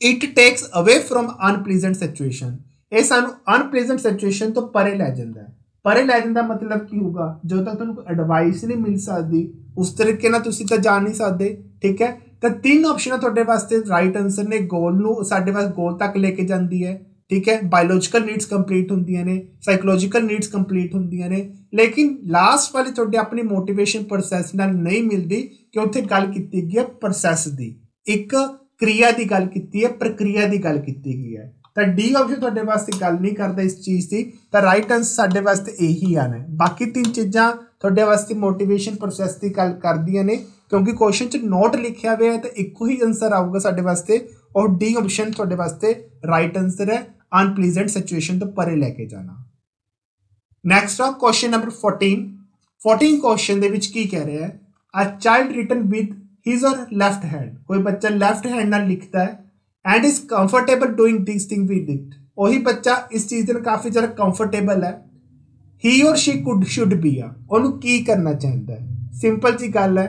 S1: it takes ਅਵੇ ਫਰੋਮ ਅਨਪਲੀਜ਼ੈਂਟ ਸਿਚੁਏਸ਼ਨ, ਇਹ ਸਾਨੂੰ ਅਨਪਲੀਜ਼ੈਂਟ ਸਿਚੁਏਸ਼ਨ ਤੋਂ ਪਰੇ ਲੈ ਜਾਂਦਾ ਹੈ। ਪਰੇ ਲੈ ਜਾਂਦਾ ਮਤਲਬ ਕੀ ਹੋਊਗਾ, ਜਦੋਂ ਤੱਕ ਤੁਹਾਨੂੰ ਐਡਵਾਈਸ ਨਹੀਂ ਮਿਲ ਸਕਦੀ ਉਸ ਤਰੀਕੇ ਨਾਲ ਤੁਸੀਂ ਤਾਂ ਜਾ ਨਹੀਂ ਸਕਦੇ। ਠੀਕ ਹੈ, ਤਾਂ तीन ऑप्शन ਤੁਹਾਡੇ ਵਾਸਤੇ ਰਾਈਟ ਆਨਸਰ ਨੇ। ਗੋਲ ਨੂੰ ਸਾਡੇ ਵਾਸਤੇ ਗੋਲ ਤੱਕ ਲੈ ਕੇ ਜਾਂਦੀ ਹੈ, ਠੀਕ ਹੈ, ਬਾਇਓਲੋਜੀਕਲ ਨੀਡਸ ਕੰਪਲੀਟ ਹੁੰਦੀਆਂ ਨੇ, ਸਾਈਕੋਲੋਜੀਕਲ ਨੀਡਸ ਕੰਪਲੀਟ ਹੁੰਦੀਆਂ ਨੇ, ਲੇਕਿਨ ਲਾਸਟ ਵਾਲੀ ਤੁਹਾਡੇ ਆਪਣੀ ਮੋਟੀਵੇਸ਼ਨ ਪ੍ਰੋਸੈਸ ਨਾਲ ਨਹੀਂ ਮਿਲਦੀ ਕਿ ਉੱਥੇ ਗੱਲ ਕੀਤੀ ਗਈ ਹੈ ਪ੍ਰੋਸੈਸ ਦੀ, ਇੱਕ क्रिया की गल की है, प्रक्रिया की गल की गई है। तो डी ऑप्शन तुहाडे वास्ते गल नहीं करता इस चीज़ की, तो राइट आंसर साडे वास्ते यही आना है। बाकी तीन चीज़ां तुहाडे वास्ते मोटिवेशन प्रोसैस की गल करदियां ने, क्योंकि क्वेश्चन च नोट लिखा हुआ है तो इक्को ही आंसर आऊगा साडे वास्ते, और डी ऑप्शन तुहाडे वास्ते राइट आंसर है, अनप्लीजेंट सिचुएशन तो परे लैके जाना। नैक्सट आ क्वेश्चन नंबर 14 क्वेश्चन दे विच की कह रहा है, a child written with his or left hand, कोई बच्चा लैफ्ट हैंड नाल लिखता है and is comfortable doing this thing with it, वही बच्चा इस चीज़ नाल काफ़ी ज़्यादा कंफर्टेबल है। ही और शी कुड शुड बी आ, उन्होंने की करना चाहता है। सिंपल जी गल है,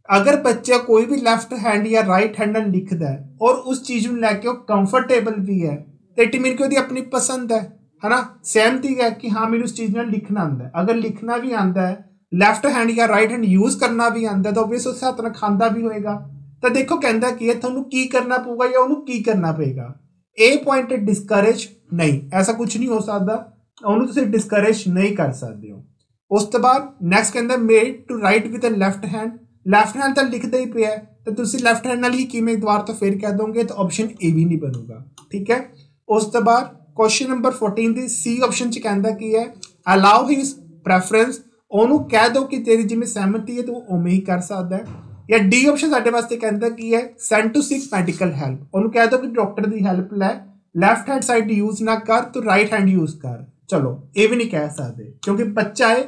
S1: अगर बच्चा कोई भी लैफ्ट हैंड या राइट हैंड नाल लिखता है और उस चीज़ को लैके वो कंफर्टेबल भी है, तो इट मीन कि वो अपनी पसंद है ना, सहमति है कि हाँ मैंने उस चीज़ नाल लिखना आंदा है। अगर लिखना भी आंदा है, लैफ्ट हैंड या राइट हैंड यूज़ करना भी आंदा है, तो ओबवियस उस हाथ नाल खांदा भी होएगा। तो देखो कहता कि है तुहानूं की करना पऊगा या उन्होंने की करना पेगा। ए पॉइंट डिस्करेज नहीं, ऐसा कुछ नहीं हो सकता, उन्होंने तुसीं डिस्करेज नहीं कर सकते हो। उस तो बाद नैक्सट कहता made to write with a left hand, left hand तो लिखता ही पे है, तो तुसीं लैफ्ट हैंड नाल ही किवें दोबारा तो फिर कह दोगे, तो ऑप्शन ए भी नहीं बनूगा। ठीक है, उस तो बाद क्वेश्चन नंबर 14 की सी ऑप्शन च कहता कि है अलाउ हिज प्रैफरेंस, उन्होंने कह दो कि तेरी जिमें सहमति है तो वो उमें ही कर सकता है। या डी ऑप्शन साडे वास्ते कहता कि है send to seek medical help, उन्होंने कह दो कि डॉक्टर की हैल्प लै, लैफ्ट हैंड साइड यूज़ ना कर तो राइट हैंड यूज़ कर। चलो ये भी नहीं कह सकते, क्योंकि बच्चा है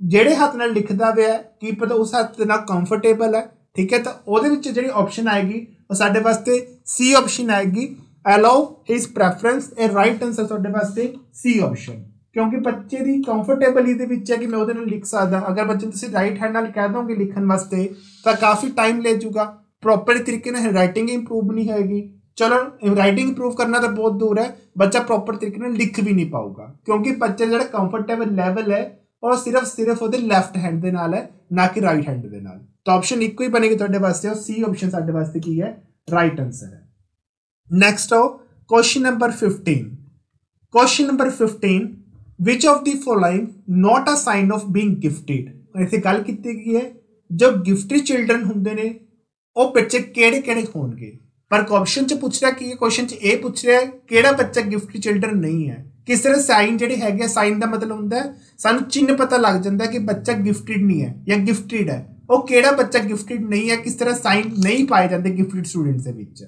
S1: जेड़े हाथ नाल लिखदा पिया की पता उस हाथ नाल कंफर्टेबल है। ठीक है, तो ਉਹਦੇ ਵਿੱਚ ਜਿਹੜੀ ऑप्शन आएगी वो साडे वास्ते सी ऑप्शन आएगी, अलाउ हिज प्रैफरेंस। ए राइट आंसर साडे वास्ते सी ऑप्शन, क्योंकि बच्चे की कंफर्टेबल ये है कि मैं वो लिख सकदा। अगर बच्चे तुम राइट हैंड नाल कह दोगे लिखने वास्ते तो काफ़ी टाइम ले जूगा, प्रॉपर तरीके नाल राइटिंग इंप्रूव नहीं होगी। चलो राइटिंग इंप्रूव करना तो बहुत दूर है, बच्चा प्रॉपर तरीके नाल लिख भी नहीं पाऊगा, क्योंकि बच्चे जो कंफर्टेबल लैवल है और सिर्फ वो लैफ्ट हैंड के नाल है, ना कि राइट हैंड के नाल। तो ऑप्शन एक ही बनेगी तुहाडे वास्ते, और सी ऑप्शन साडे वास्ते की है राइट आंसर है। नैक्सट आओ question number 15। Question number 15, which of the following not a sign of being gifted, इत्थे गल कीती गई है जो गिफ्टेड चिल्ड्रन हुंदे ने वो बच्चे किहड़े किहड़े होणगे। पर क्वेश्चन च पूछ रहा कि क्वेश्चन च ये पूछ रहा है किहड़ा बच्चा गिफ्टेड चिल्ड्रन नहीं है। किस तरह साइन जिहड़े हैगे, साइन का मतलब हुंदा है सानूं चिन्ह पता लग जाता है कि बच्चा गिफ्टेड नहीं है या गिफ्टेड है, वो किहड़ा बच्चा गिफ्टेड नहीं है, किस तरह साइन नहीं पाए जाते गिफ्टेड स्टूडेंट्स के विच।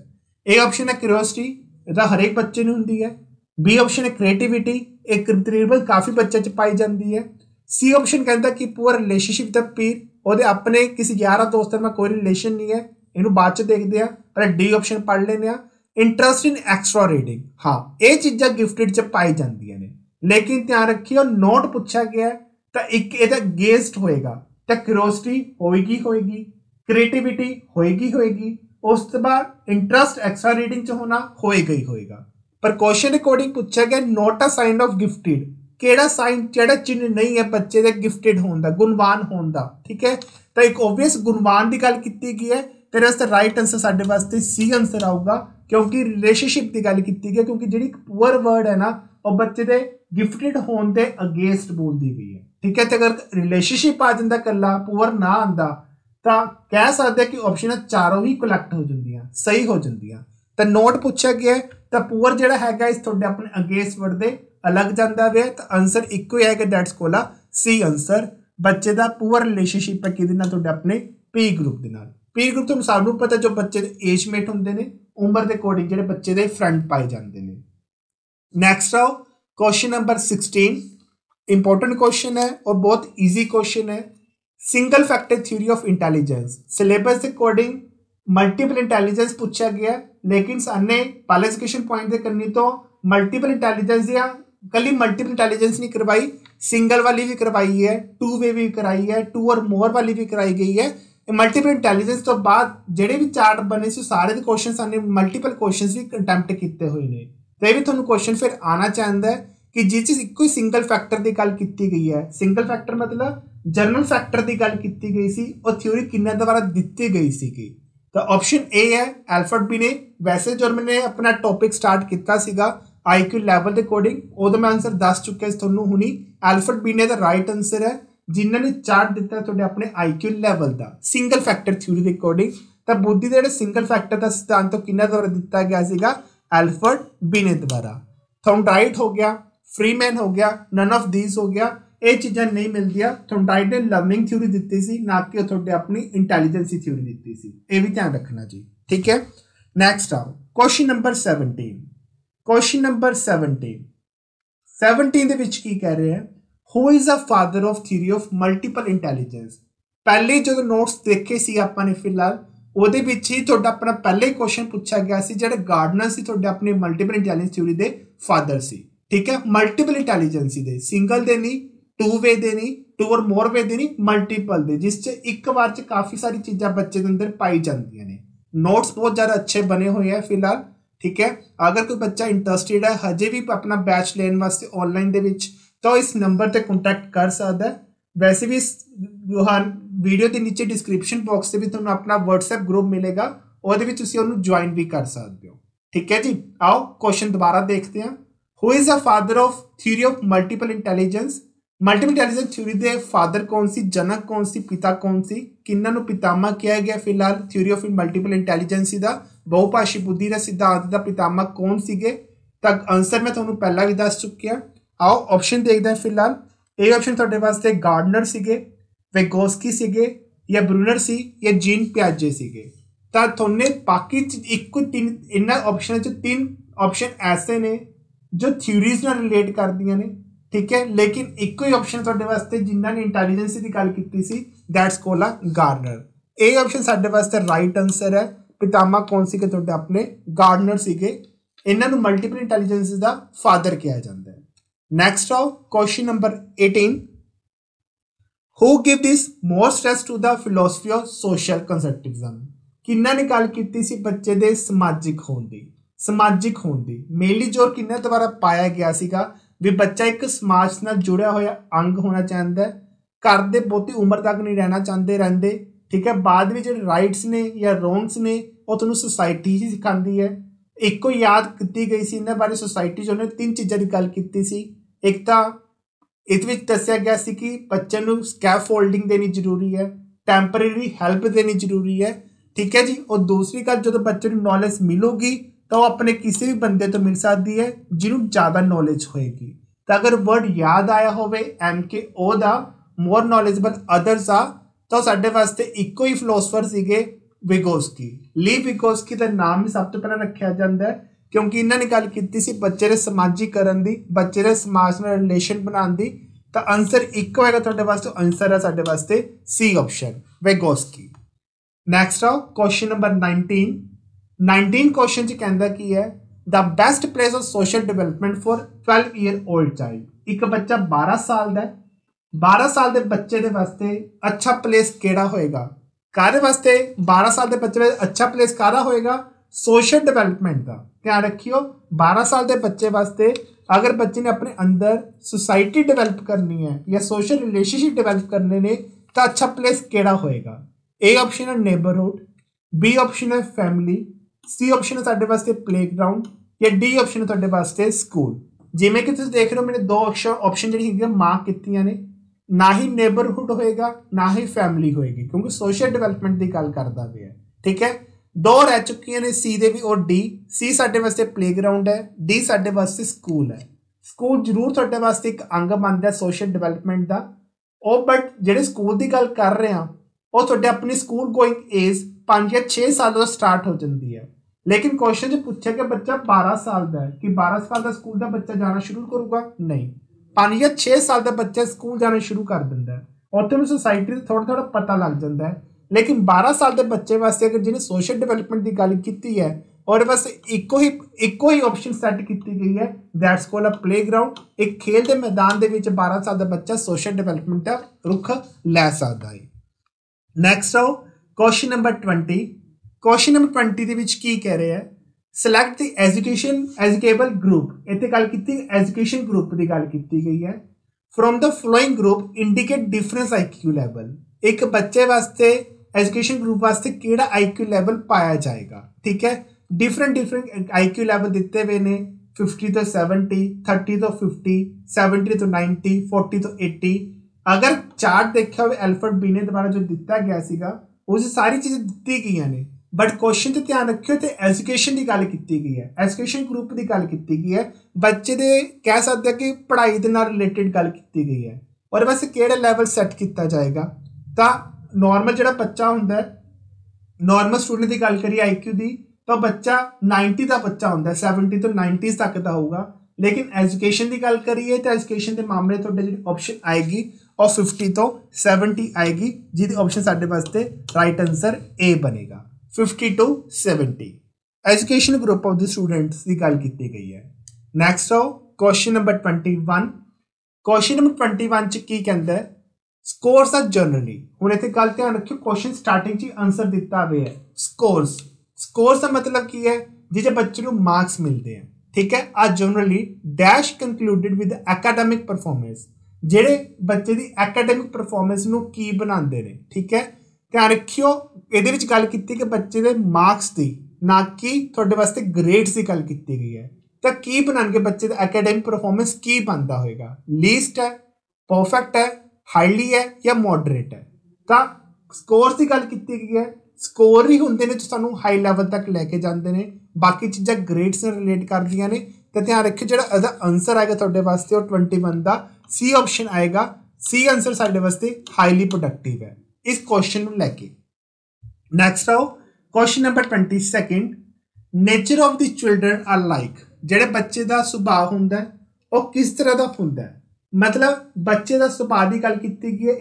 S1: ए ऑप्शन है क्यूरियोसिटी, इहदा हरेक बच्चे नूं हुंदी है। बी ऑप्शन है क्रिएटिविटी, एक तकरीबन काफ़ी बच्चे च पाई जाती है। सी ऑप्शन कहता कि पूरा रिलेशनशिप द पीर, वो अपने किसी यारा दोस्त में कोई रिलेशन नहीं है, इनू बाद च देखते हैं। पर डी ऑप्शन पढ़ लेने, इंटरस्ट इन एक्स्ट्रा रीडिंग, हाँ ये चीज़ा गिफ्टेड च पाई जाती ने, लेकिन ध्यान रखिए नोट पूछा गया तो एक ये गेस्ट होएगा, तो क्यूरियोसिटी होएगी, क्रिएटिविटी होएगी, उस तो बाद इंटरस्ट एक्स्ट्रा रीडिंग च होना होएगा। पर क्वेश्चन अकॉर्डिंग पूछा गया not a sign of gifted, केड़ा साइन जेड़ा चिन्ह नहीं है बच्चे दे गिफ्टेड होने दा, गुणवान होने दा। ठीक है, तो एक ओबवियस गुणवान की गल की गई है, तेरे वास्ते राइट आंसर साडे वास्ते सी आंसर आऊगा, क्योंकि रिलेशनशिप की गल की गई, क्योंकि जी पुअर वर्ड है ना वो बच्चे दे गिफ्टेड होने के अगेंस्ट बोलती हुई है। ठीक है, तो अगर रिलेशनशिप आ जाता कला पुअर ना आता तो कह सकते कि ऑप्शन चारों ही कलैक्ट हो जांदियां, सही हो जांदियां। तो नोट पूछा गया तो पुअर जिहड़ा हैगा इस तुहाडे अपने अगेंस्ट वर्ड दे अलग जाता है, तो आंसर इक्को ही है, दैट्स कोला सी आंसर। बच्चे का पुअर रिलेशनशिप है कि अपने पी ग्रुप के नाल। पी ग्रुप तो सानू पता जो बच्चे एजमेट होंगे ने उम्र के अकॉर्डिंग जो बच्चे के फ्रेंड पाए जाते हैं। नैक्सट आओ क्वेश्चन नंबर 16, इंपॉर्टेंट क्वेश्चन है और बहुत ईजी क्वेश्चन है। Single factor theory of intelligence, syllabus के अकॉर्डिंग मल्टीपल इंटैलीजेंस पूछा गया, लेकिन सामने पहले एजुकेशन पॉइंट से करनी तो मल्टीपल इंटैलीजेंस या कल मल्टीपल इंटैलीजेंस नहीं करवाई, सिंगल वाली भी करवाई है, टू वे भी कराई है, टू और मोर वाली भी कराई गई है। मल्टीपल इंटैलीजेंस तो बाद ਜਿਹੜੇ भी चार्ट बने से सारे क्वेश्चन सामने मल्टीपल क्वेश्चन भी अटैम्प्ट किए हुए हैं। तो यह भी थोड़ा क्वेश्चन फिर आना चाहता है कि जिस एक ही सिंगल फैक्टर की गल की गई है, सिंगल फैक्टर मतलब जनरल फैक्टर की गल की गई सी और थ्योरी किन्ने द्वारा दी गई सी। तो ऑप्शन ए है एल्फ्रेड बिने। वैसे जो मैंने अपना टॉपिक स्टार्ट किया IQ लैवल के अकॉर्डिंग उदो मैं आंसर दस चुका थोनू हुनी, एल्फ्रेड बिने का राइट आंसर है जिन्होंने चार्ट दिता है अपने IQ लैवल का सिंगल फैक्टर थ्योरी के अकॉर्डिंग। तो बुद्धि के सिंगल फैक्टर का सिद्धांत तो किन्ना द्वारा दिता गया सीगा, एल्फ्रेड बिने द्वारा। थॉर्नडाइट हो गया, फ्रीमैन हो गया, नन ऑफ दीज हो गया, ये चीज़ां नहीं मिलदियां। थॉर्नडाइट ने लर्निंग थ्योरी दी सी, ना कि थोड़े अपनी इंटैलीजेंसी थ्योरी दी सी, ये भी ध्यान रखना जी, ठीक है। नैक्सट आओ क्वेश्चन नंबर 17। क्वेश्चन नंबर 17 दे विच की कह रहे हैं, who is the father of theory of multiple intelligence. पहले जो नोट्स देखे सी आपां ने फिलहाल ਉਹਦੇ ਵਿੱਚ ਹੀ ਤੁਹਾਡਾ ਆਪਣਾ ਪਹਿਲੇ ਕੁਐਸਚਨ ਪੁੱਛਿਆ ਗਿਆ ਸੀ, ਜਿਹੜੇ ਗਾਰਡਨਰ ਸੀ ਤੁਹਾਡੇ ਆਪਣੇ ਮਲਟੀਪਲ ਇੰਟੈਲੀਜੈਂਸ ਥਿਊਰੀ ਦੇ ਫਾਦਰ ਸੀ, ਠੀਕ ਹੈ। ਮਲਟੀਪਲ ਇੰਟੈਲੀਜੈਂਸੀ ਦੇ, ਸਿੰਗਲ ਦੇ ਨਹੀਂ, ਟੂ ਵੇ ਦੇ ਨਹੀਂ, ਟੂ ਔਰ ਮੋਰ ਵੇ ਦੇ ਨਹੀਂ, ਮਲਟੀਪਲ ਦੇ, ਜਿਸ 'ਚ ਇੱਕ ਵਾਰ 'ਚ ਕਾਫੀ ਸਾਰੀ ਚੀਜ਼ਾਂ ਬੱਚੇ ਦੇ ਅੰਦਰ ਪਾਈ ਜਾਂਦੀਆਂ ਨੇ। ਨੋਟਸ ਬਹੁਤ ਜ਼ਿਆਦਾ ਅੱਛੇ ਬਣੇ ਹੋਏ ਆ ਫਿਲਹਾਲ, ठीक है। अगर कोई बच्चा इंटरस्टिड है हजे भी अपना बैच लेने वास्ते ऑनलाइन दे विच तो इस नंबर पर कॉन्टैक्ट कर सकता है। वैसे भी वीडियो के नीचे डिस्क्रिप्शन बॉक्स से भी तुहानूं अपना WhatsApp ग्रुप मिलेगा, ਉਹਦੇ ਵਿੱਚ ਤੁਸੀਂ ਉਹਨੂੰ ज्वाइन भी कर सकते हो, ठीक है जी। आओ क्वेश्चन दोबारा देखते हैं। Who is the father of theory of multiple intelligence. Multiple intelligence theory के फादर कौन सी, जनक कौन सी, पिता कौन सी, किन्हां नूं पितामह किया गया फिलहाल थ्योरी ऑफ मल्टीपल इंटैलीजेंसी का, बहुभाषी बुद्धि का सिद्धांत का पितामह कौन सीगे। तक आंसर मैं तुहानूं पहला भी दस चुकिया। आओ ऑप्शन देखते हैं फिलहाल। ए ऑप्शन तुहाडे वास्ते गार्डनर सीगे, वेगोस्की सीगे, या ब्रूनर सी, या जीन पियाजे सीगे। तो थोने बाकी एक तीन इन्हां ऑप्शन च तीन ऑप्शन ऐसे ने जो थ्योरीज नाल रिलेट करदियां ने, ठीक है। लेकिन एक ही ऑप्शन तुहाडे वास्ते जिन्हां ने इंटैलीजेंस की गल कीती सी, that's called a Gardner. A option साडे वास्ते राइट आंसर है। पितामह कौन सी के तुहाडे अपने गार्डनर सीगे, इन्हां नूं मल्टीपल इंटैलीजेंस दा फादर कहा जाता है। नैक्सट आओ question number 18। Who give this more stress to the philosophy of social constructivism. किन्हां ने गल कीती सी बच्चे दे समाजिक होण दी, समाजिक होण दी मेनली जोर किन्हां द्वारा पाया गया सीगा भी बच्चा एक समाज नाल जुड़िया होया अंग होना चाहता है, घर दे बहुती उम्र तक नहीं रहना चाहते रहंदे, ठीक है। बाद में जो राइट्स ने या रोंग्स ने वो तुहानूं सोसाइटी ही सिखाती है। एक को याद की गई सी इन्हां बारे सोसाइटी जो ने तीन चीज़ों की गल कीती सी। एक तो इस विच दस्सिया गया सी कि बच्चे नूं स्कैफोल्डिंग देनी जरूरी है, टैंपरेरी हैल्प देनी जरूरी है, ठीक है जी। और दूसरी गल जो बच्चे नूं नॉलेज मिलूगी तो अपने किसी भी बंदे तो मिल सकती है जिन्होंने ज़्यादा नॉलेज होएगी। तो अगर वर्ड याद आया होवे MKO दा मोर नॉलेजेबल अदर्स आ, तो साडे वास्ते इको ही फिलोसफर सीगे विगोस्की। ली विगोस्की का नाम भी सब तो पहले रखा जाता है क्योंकि इन्होंने गल की सी बच्चे के समाजीकरण की, बच्चे के समाज में रिलेशन बनाने की। तो आंसर एक होएगा तुहाडे वास्ते, आंसर है साडे वास्ते सी ऑप्शन विगोस्की। नैक्सट आओ क्वेश्चन नंबर 19 क्वेश्चन च कहंदा की है, the best place of social development for 12 year old child. एक बच्चा 12 साल का, 12 साल के बच्चे के वास्ते अच्छा प्लेस केड़ा होएगा, कारे वास्ते 12 साल के बच्चे अच्छा प्लेस कारा होएगा, सोशल डिवेलपमेंट का। ध्यान रखियो 12 साल के बच्चे वास्ते अगर बच्चे ने अपने अंदर सोसाइटी डिवेलप करनी है या सोशल रिलेशनशिप डिवेलप करने ने तो अच्छा प्लेस केड़ा होएगा। ए ऑप्शन है नेबरहुड, बी ऑप्शन है फैमिली, सी ऑप्शन है साडे वास्ते प्लेग्राउंड, या डी ऑप्शन है तुहाडे वास्ते स्कूल। जिमें कि तुसीं देख रहे हो मैंने दो ऑप्शन जिहड़ियां मार्क कीतियां ने, ना ही नेबरहुड होएगा ना ही फैमिली होएगी क्योंकि सोशल डिवेलपमेंट की गल करता पे है, ठीक है। दो रह चुकी ने सी दे भी और डी। सी साडे वास्ते प्लेग्राउंड है, डी साडे वास्ते स्कूल है। स्कूल जरूर तुहाडे वास्ते एक अंग बनता है सोशल डिवेलपमेंट का, और बट जिहड़े स्कूल की गल कर रहे हैं वो तुहाडे अपनी स्कूल गोइंग एज 5 या 6 साल तो स्टार्ट हो जाती है। लेकिन क्वेश्चन जो पूछा कि बच्चा 12 साल का है कि 12 साल का स्कूल का बच्चा जाना शुरू करूगा, नहीं, 5 या 6 साल का बच्चा स्कूल जाना शुरू कर दिंदा है, उत्थे में सोसाइटी थोड़ा थोड़ा पता लग जाता है। लेकिन 12 साल के बच्चे वास्ते अगर जिन्हें सोशल डिवेलपमेंट की गल की है और बस इको ही ऑप्शन सैट की गई है, दैट्स कॉल्ड अ प्लेग्राउंड। एक खेल के मैदान के 12 साल का बच्चा सोशल डिवेलपमेंट का रुख लै सकता है। नैक्सट आओ क्वेश्चन नंबर 20। क्वेश्चन नंबर 20 ਦੇ ਵਿੱਚ ਕੀ ਕਹਿ ਰਿਹਾ है, सिलेक्ट द एजुकेबल ग्रुप। इतने गल की एजुकेशन ग्रुप की गल की गई है। From the flowing group indicate difference IQ level. एक बच्चे वास्ते एजुकेशन ग्रुप वास्ते केड़ा IQ लैवल पाया जाएगा, ठीक है। डिफरेंट IQ लैवल दिते हुए ने 50 तो 70, 30 तो 50, 70 तो 90, 40 तो 80। अगर चार्ट देखा हो अल्फाबेट बी ने द्वारा जो दिता गया सीगा उस सारी चीज़ें दी गई ने, बट क्वेश्चन तो ध्यान रखियो तो एजुकेशन की गल की गई है, एजुकेशन ग्रुप की गल की गई है। बच्चे दे कह सकते हैं कि पढ़ाई के नाल रिलेटेड गल की गई है और बस किहड़ा लैवल सैट किया जाएगा। तो नॉर्मल जो बच्चा होंदा है, नॉर्मल स्टूडेंट की गल करिए IQ की, तो बच्चा 90 का बच्चा होंदा है, 70 तो 90 तक का होगा। लेकिन एजुकेशन की गल करिए तो एजुकेशन के मामले तुहाडे जी ऑप्शन आएगी और 50 तो 70 आएगी, जिहदी ऑप्शन साडे वास्ते राइट आंसर ए बनेगा। 50 to 70 education group of the students की गल की गई है। नैक्सट आओ क्वेश्चन नंबर 21। क्वेश्चन नंबर 21 च की कहता है, स्कोर्स आर जनरली। हुण इत्थे गल ध्यान रखियो, क्वेश्चन स्टार्टिंग च आंसर दिता हुआ है स्कोर्स का मतलब की है जिसे बच्चे को मार्क्स मिलते हैं, ठीक है। Are generally dash concluded with academic performance. जेडे बच्चे की एकेडमिक परफॉर्मेंस नूं की बनाते हैं, ठीक है। ध्यान रखियो ਇਹਦੇ ਵਿੱਚ ਗੱਲ ਕੀਤੀ ਕਿ ਬੱਚੇ ਦੇ ਮਾਰਕਸ ਦੀ, ਨਾ ਕਿ ਤੁਹਾਡੇ ਵਾਸਤੇ ਗ੍ਰੇਡਸ ਦੀ ਗੱਲ ਕੀਤੀ ਗਈ ਹੈ। ਤਾਂ ਕੀ ਬਣਾਉਣਗੇ ਬੱਚੇ ਦਾ ਐਕੈਡਮਿਕ ਪਰਫਾਰਮੈਂਸ ਕੀ ਬਣਦਾ ਹੋਏਗਾ, ਲੀਸਟ ਹੈ, ਪਰਫੈਕਟ ਹੈ, ਹਾਈਲੀ ਹੈ ਜਾਂ ਮੋਡਰੇਟ ਹੈ। ਤਾਂ ਸਕੋਰਸ ਦੀ ਗੱਲ ਕੀਤੀ ਗਈ ਹੈ, ਸਕੋਰ ਹੀ ਹੁੰਦੇ ਨੇ ਜੋ ਸਾਨੂੰ ਹਾਈ ਲੈਵਲ ਤੱਕ ਲੈ ਕੇ ਜਾਂਦੇ ਨੇ, ਬਾਕੀ ਚੀਜ਼ਾਂ ਗ੍ਰੇਡਸ ਨਾਲ ਰਿਲੇਟ ਕਰਦੀਆਂ ਨੇ। ਤਾਂ ਧਿਆਨ ਰੱਖਿਓ ਜਿਹੜਾ ਇਹਦਾ ਆਨਸਰ ਆਏਗਾ ਤੁਹਾਡੇ ਵਾਸਤੇ ਉਹ 21 ਦਾ C ਆਪਸ਼ਨ ਆਏਗਾ। C ਆਨਸਰ ਸਾਡੇ ਵਾਸਤੇ ਹਾਈਲੀ ਪ੍ਰੋਡਕਟਿਵ ਹੈ इस क्वेश्चन ਨੂੰ ਲੈ ਕੇ। नैक्सट आओ question number 22। Nature of the children are like. ਜਿਹੜੇ ਬੱਚੇ ਦਾ ਸੁਭਾਅ ਹੁੰਦਾ ਉਹ ਕਿਸ ਤਰ੍ਹਾਂ ਦਾ ਹੁੰਦਾ, मतलब बच्चे का सुभाਅ की गल की गई है।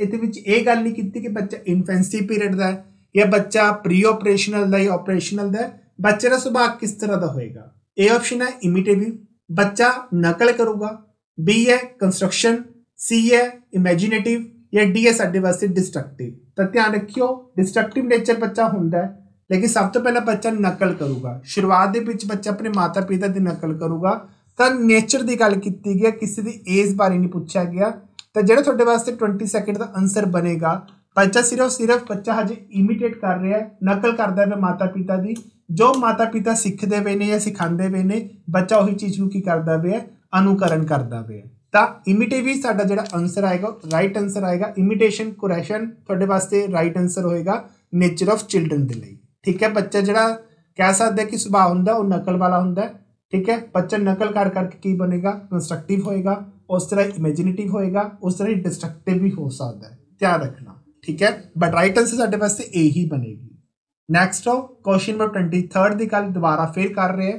S1: ये गल नहीं की कि बच्चा इन्फेंसी पीरियड का है या बच्चा प्री ऑपरेशनल का या ऑपरेशनल का है। बच्चे का सुभाਅ किस तरह का होएगा। ए ऑप्शन है इमिटेटिव, बच्चा नकल करूगा। बी है कंस्ट्रक्शन, सी है इमेजिनेटिव या डी है साडे वास्ते डिस्ट्रक्टिव। तो ध्यान रखियो डिस्ट्रक्टिव नेचर बच्चा होंदा है, लेकिन सब तो पहला बच्चा नकल करूगा। शुरुआत के बच्चा अपने माता पिता की नकल करूगा। तो नेचर की गल की गई, किसी की एज बारे नहीं पूछा गया। तो जो थोड़े वास्ते 20 सेकंड का आंसर बनेगा, बच्चा सिर्फ बच्चा हजे इमिटेट कर रहा है, नकल करता है माता पिता की। जो माता पिता सीखते हुए ने या सिखाते हुए ने, बच्चा उही चीज़ को की करता हुआ है, अनुकरण करता हुआ है। तो इमिटेटिव ही साडा जिहड़ा आंसर आएगा राइट आंसर आएगा। इमिटेशन कुरैशन थोड़े वास्ते राइट आंसर होएगा नेचर ऑफ चिल्ड्रन के लिए, ठीक है। बच्चा जिहड़ा कह सकते हैं कि सुभाਅ हुंदा वो नकल वाला हुंदा, ठीक है। बच्चा नकल कर करके की बनेगा, कंस्ट्रक्टिव होएगा, उस तरह इमेजिनेटिव होएगा, उस तरह डिस्ट्रक्टिव भी हो सकता है, ध्यान रखना, ठीक है। बट राइट आंसर साडे वास्ते ए ही बनेगी। नैक्सट आओ क्वेश्चन नंबर 23 की गल दोबारा फिर कर रहे हैं।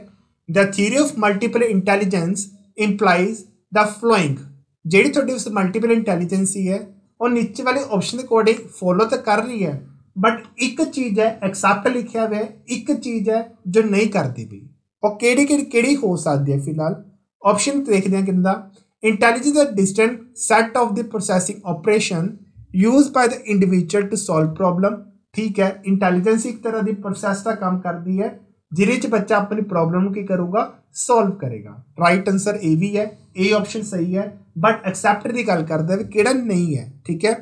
S1: The theory of multiple intelligence implies the following. जी थोड़ी उस मल्टीपल इंटैलीजेंसी है और नीचे वाले ऑप्शन के अकॉर्डिंग फॉलो तो कर रही है, बट एक चीज़ है एक्सेप्ट लिखा हुआ है, एक चीज़ है जो नहीं करती भी। और केड़ी हो सकती है। फिलहाल ऑप्शन देखते हैं किंदा, intelligence the distant set of the processing operation use by the individual to solve problem, ठीक है। इंटैलीजेंस एक तरह की प्रोसैस का काम करती है जिहदे बच्चा अपनी प्रॉब्लम की करूगा, सॉल्व करेगा। राइट आंसर ए भी है, ए ऑप्शन सही है, बट एक्सेप्ट की गल करता है किहड़ा नहीं है, ठीक है।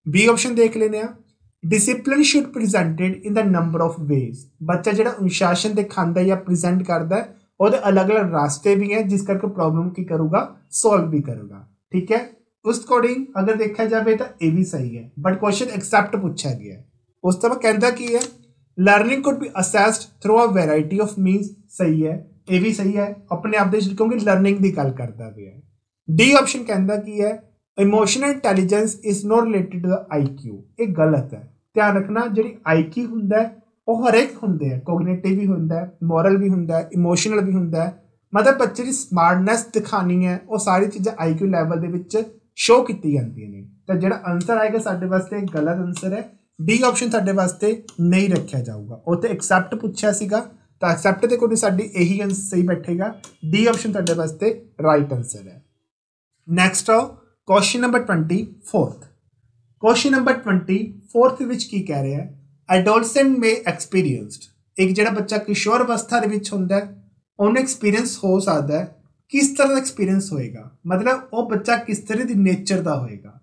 S1: बी ऑप्शन देख लेने। Discipline should presented in the number of ways. बच्चा जिहड़ा अनुशासन दिखाता है या प्रेजेंट करता है और अलग अलग रास्ते भी हैं जिस करके प्रॉब्लम की करूगा, सॉल्व भी करूगा, ठीक है। उस अकॉर्डिंग अगर देखा जाए तो ए भी सही है, बट क्वेश्चन एक्सेप्ट पूछा गया है। उस तरह कहता की है learning could be assessed through a variety of means, सही है, ये भी सही है अपने आप क्योंकि लर्निंग की गल करता भी है। डी ऑप्शन कहता की है emotional intelligence is not related to the IQ, ये गलत है। ध्यान रखना जी IQ होंगे ਉਹ ਹਰੇਕ ਹੁੰਦੇ ਆ, ਕੋਗਨੀਟਿਵ ਵੀ ਹੁੰਦਾ, ਮੋਰਲ ਵੀ ਹੁੰਦਾ, ਇਮੋਸ਼ਨਲ ਵੀ ਹੁੰਦਾ। ਮਤਲਬ ਬੱਚੇ ਦੀ ਸਮਾਰਟਨੈਸ ਦਿਖਾਣੀ ਹੈ, ਉਹ ਸਾਰੀ ਚੀਜ਼ਾਂ IQ ਲੈਵਲ ਦੇ ਵਿੱਚ ਸ਼ੋ ਕੀਤੀ ਜਾਂਦੀਆਂ ਨੇ। ਤਾਂ ਜਿਹੜਾ ਆਨਸਰ ਆਏਗਾ ਸਾਡੇ ਵਾਸਤੇ ਗਲਤ ਆਨਸਰ ਹੈ, ਡੀ ਆਪਸ਼ਨ ਸਾਡੇ ਵਾਸਤੇ ਨਹੀਂ ਰੱਖਿਆ ਜਾਊਗਾ। ਉੱਥੇ ਐਕਸੈਪਟ ਪੁੱਛਿਆ ਸੀਗਾ, ਤਾਂ ਐਕਸੈਪਟ ਦੇ ਕੋਲ ਸਾਡੀ ਇਹੀ ਆਨਸਰ ਸਹੀ ਬੈਠੇਗਾ, ਡੀ ਆਪਸ਼ਨ ਤੁਹਾਡੇ ਵਾਸਤੇ ਰਾਈਟ ਆਨਸਰ ਹੈ। ਨੈਕਸਟ ਆਓ ਕੁਐਸਚਨ ਨੰਬਰ 24। ਕੁਐਸਚਨ ਨੰਬਰ 24 ਵਿੱਚ ਕੀ ਕਹਿ ਰਿਹਾ ਹੈ, ਐਡੋਲਸੈਂਟ ਮੇ ਐਕਸਪੀਰੀਅੰਸਡ, ਇੱਕ ਜਿਹੜਾ ਬੱਚਾ ਕਿਸ਼ੋਰ ਅਵਸਥਾ ਦੇ ਵਿੱਚ ਹੁੰਦਾ ਉਹਨੂੰ ਐਕਸਪੀਰੀਅੰਸ ਹੋ ਸਕਦਾ ਹੈ। ਕਿਸ ਤਰ੍ਹਾਂ ਦਾ ਐਕਸਪੀਰੀਅੰਸ ਹੋਏਗਾ, ਮਤਲਬ ਉਹ ਬੱਚਾ ਕਿਸ ਤਰ੍ਹਾਂ ਦੀ ਨੇਚਰ ਦਾ ਹੋਏਗਾ।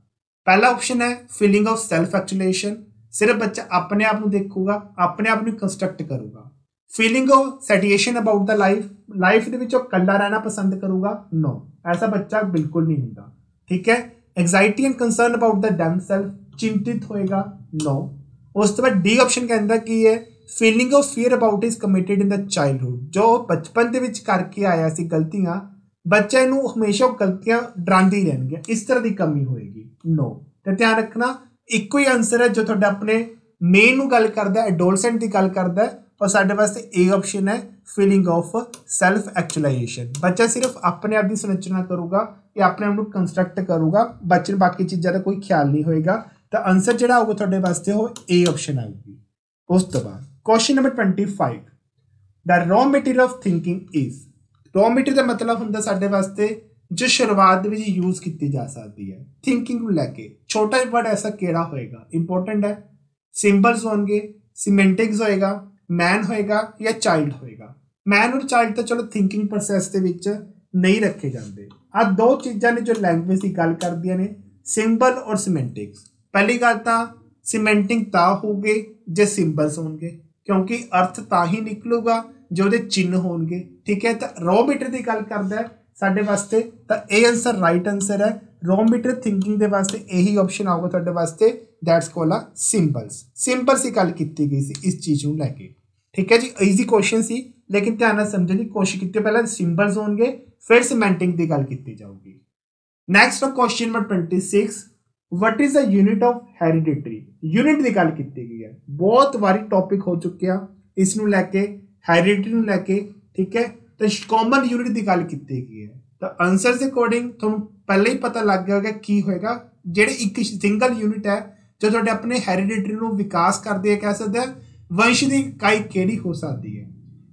S1: ਪਹਿਲਾ ਆਪਸ਼ਨ ਹੈ ਫੀਲਿੰਗ ਆਫ ਸੈਲਫ ਐਕਚੁਲੇਸ਼ਨ, ਸਿਰਫ ਬੱਚਾ ਆਪਣੇ ਆਪ ਨੂੰ ਦੇਖੂਗਾ, ਆਪਣੇ ਆਪ ਨੂੰ ਕੰਸਟਰਕਟ ਕਰੂਗਾ। Feeling of satiation about the life ਦੇ ਵਿੱਚ ਉਹ ਇਕੱਲਾ ਰਹਿਣਾ ਪਸੰਦ ਕਰੂਗਾ, ਨੋ, ਐਸਾ ਬੱਚਾ ਬਿਲਕੁਲ ਨਹੀਂ ਹੁੰਦਾ। ਠੀਕ ਹੈ। Anxiety and concern about the themself, ਚਿੰਤਿਤ ਹੋਏਗਾ, ਨੋ। ਉਸ ਤੋਂ ਬਾਅਦ ਡੀ ਆਪਸ਼ਨ ਕਹਿੰਦਾ ਕੀ ਹੈ, feeling of fear about is committed in the childhood, ਜੋ ਬਚਪਨ ਦੇ ਵਿੱਚ ਕਰਕੇ ਆਇਆ ਸੀ ਗਲਤੀਆਂ, ਬੱਚੇ ਨੂੰ ਹਮੇਸ਼ਾ ਉਹ ਗਲਤੀਆਂ ਡਰਾਉਂਦੀ ਰਹਿਣਗੀਆਂ, ਇਸ ਤਰ੍ਹਾਂ ਦੀ ਕਮੀ ਹੋਏਗੀ, ਨੋ। ਤੇ ਧਿਆਨ ਰੱਖਣਾ ਇੱਕੋ ਹੀ ਆਨਸਰ ਹੈ ਜੋ ਤੁਹਾਡਾ ਆਪਣੇ ਮੇਨ ਨੂੰ ਗੱਲ ਕਰਦਾ, ਐਡੋਲਸੈਂਟ ਦੀ ਗੱਲ ਕਰਦਾ, ਔਰ ਸਾਡੇ ਵਾਸਤੇ ਏ ਆਪਸ਼ਨ ਹੈ ਫੀਲਿੰਗ ਆਫ ਸੈਲਫ ਐਕਚੁਲਾਈਜੇਸ਼ਨ। ਬੱਚਾ ਸਿਰਫ ਆਪਣੇ ਆਪ ਦੀ ਸੰਰਚਨਾ ਕਰੂਗਾ ਜਾਂ ਆਪਣੇ ਆਪ ਨੂੰ ਕੰਸਟਰਕਟ ਕਰੂਗਾ, ਬੱਚੇ ਨੂੰ ਬਾਕੀ ਚੀਜ਼ਾਂ ਦਾ ਕੋਈ ਖਿਆਲ ਨਹੀਂ ਹੋਏਗਾ। ਤਾਂ ਆਨਸਰ ਜਿਹੜਾ ਆਊਗਾ ਤੁਹਾਡੇ ਵਾਸਤੇ ਉਹ ਏ ਆਪਸ਼ਨ ਆਊਗੀ। ਉਸ ਤੋਂ ਬਾਅਦ question number 25, the raw material of thinking is, raw material ਦਾ ਮਤਲਬ ਹੁੰਦਾ ਸਾਡੇ ਵਾਸਤੇ ਜੋ ਸ਼ੁਰੂਆਤ ਦੇ ਵਿੱਚ ਯੂਜ਼ ਕੀਤੀ ਜਾ ਸਕਦੀ ਹੈ ਥਿੰਕਿੰਗ ਨੂੰ ਲੈ ਕੇ। ਛੋਟਾ ਜਿਹਾ ਵਰਡ ਐਸਾ ਕਿਹੜਾ ਹੋਏਗਾ, ਇੰਪੋਰਟੈਂਟ ਹੈ। ਸਿੰਬਲਸ ਹੋਣਗੇ, ਸਿਮੈਂਟਿਕਸ ਹੋਏਗਾ, ਮੈਨ ਹੋਏਗਾ ਜਾਂ ਚਾਈਲਡ ਹੋਏਗਾ। ਮੈਨ ਔਰ ਚਾਈਲਡ ਤਾਂ ਚਲੋ ਥਿੰਕਿੰਗ ਪ੍ਰੋਸੈਸ ਦੇ ਵਿੱਚ ਨਹੀਂ ਰੱਖੇ ਜਾਂਦੇ। ਆ ਦੋ ਚੀਜ਼ਾਂ ਨੇ ਜੋ ਲੈਂਗੁਏਜ ਦੀ ਗੱਲ ਕਰਦੀਆਂ ਨੇ, ਸਿੰਬਲ ਔਰ ਸਿਮੈਂਟਿਕਸ। ਪਹਿਲੀ ਗੱਲ ਤਾਂ ਸਿਮੈਂਟਿਕ ਤਾਂ ਹੋਊਗੇ ਜੇ ਸਿੰਬਲਸ ਹੋਣਗੇ, ਕਿਉਂਕਿ ਅਰਥ ਤਾਂ ਹੀ ਨਿਕਲੂਗਾ ਜੇ ਉਹਦੇ ਚਿੰਨ੍ਹ ਹੋਣਗੇ। ਠੀਕ ਹੈ। ਤਾਂ ਰॉ ਮਟੀਰੀਅਲ ਦੀ ਗੱਲ ਕਰਦਾ ਸਾਡੇ ਵਾਸਤੇ, ਤਾਂ ਇਹ ਆਨਸਰ ਰਾਈਟ ਆਨਸਰ ਹੈ। ਰॉ ਮਟੀਰੀਅਲ ਥਿੰਕਿੰਗ ਦੇ ਵਾਸਤੇ ਇਹੀ ਆਪਸ਼ਨ ਆਊਗਾ ਤੁਹਾਡੇ ਵਾਸਤੇ, ਦੈਟਸ ਕਾਲ ਆ ਸਿੰਬਲਸ। ਸਿੰਬਲਸ ਦੀ ਗੱਲ ਕੀਤੀ ਗਈ ਸੀ ਇਸ ਚੀਜ਼ ਨੂੰ ਲੈ ਕੇ। ਠੀਕ ਹੈ ਜੀ, ਈਜ਼ੀ ਕੁਐਸਚਨ ਸੀ, ਲੇਕਿਨ ਧਿਆਨ ਨਾਲ ਸਮਝਣ ਦੀ ਕੋਸ਼ਿਸ਼ ਕੀਤੀ। ਪਹਿਲਾਂ ਸਿੰਬਲਸ ਹੋਣਗੇ, ਫਿਰ ਸਿਮੈਂਟਿਕ ਦੀ ਗੱਲ ਕੀਤੀ ਜਾਊਗੀ। Next question number 26, what is the unit of hereditary. Unit ਦੀ ਗੱਲ ਕੀਤੀ ਗਈ ਹੈ, ਬਹੁਤ ਵਾਰੀ ਟੌਪਿਕ ਹੋ ਚੁੱਕਿਆ ਇਸ ਨੂੰ ਲੈ ਕੇ, ਹੈਰੀਡਿਟਰੀ ਨੂੰ ਲੈ ਕੇ। ਠੀਕ ਹੈ। ਤਾਂ ਕਾਮਨ ਯੂਨਿਟ ਦੀ ਗੱਲ ਕੀਤੀ ਗਈ ਹੈ, ਤਾਂ ਆਨਸਰ ਦੇ ਅਕੋਰਡਿੰਗ ਤੁਹਾਨੂੰ ਪਹਿਲਾਂ ਹੀ ਪਤਾ ਲੱਗ ਗਿਆ ਹੋਵੇਗਾ ਕੀ ਹੋਏਗਾ। ਜਿਹੜੇ ਇੱਕ ਸਿੰਗਲ ਯੂਨਿਟ ਹੈ ਜੋ ਤੁਹਾਡੇ ਆਪਣੇ ਹੈਰੀਡਿਟਰੀ ਨੂੰ ਵਿਕਾਸ ਕਰਦੇ ਹੈ, ਕਹਿ ਸਕਦੇ ਆ ਵੰਸ਼ ਦੀ ਇਕਾਈ ਕਿਹੜੀ ਹੋ ਸਕਦੀ ਹੈ।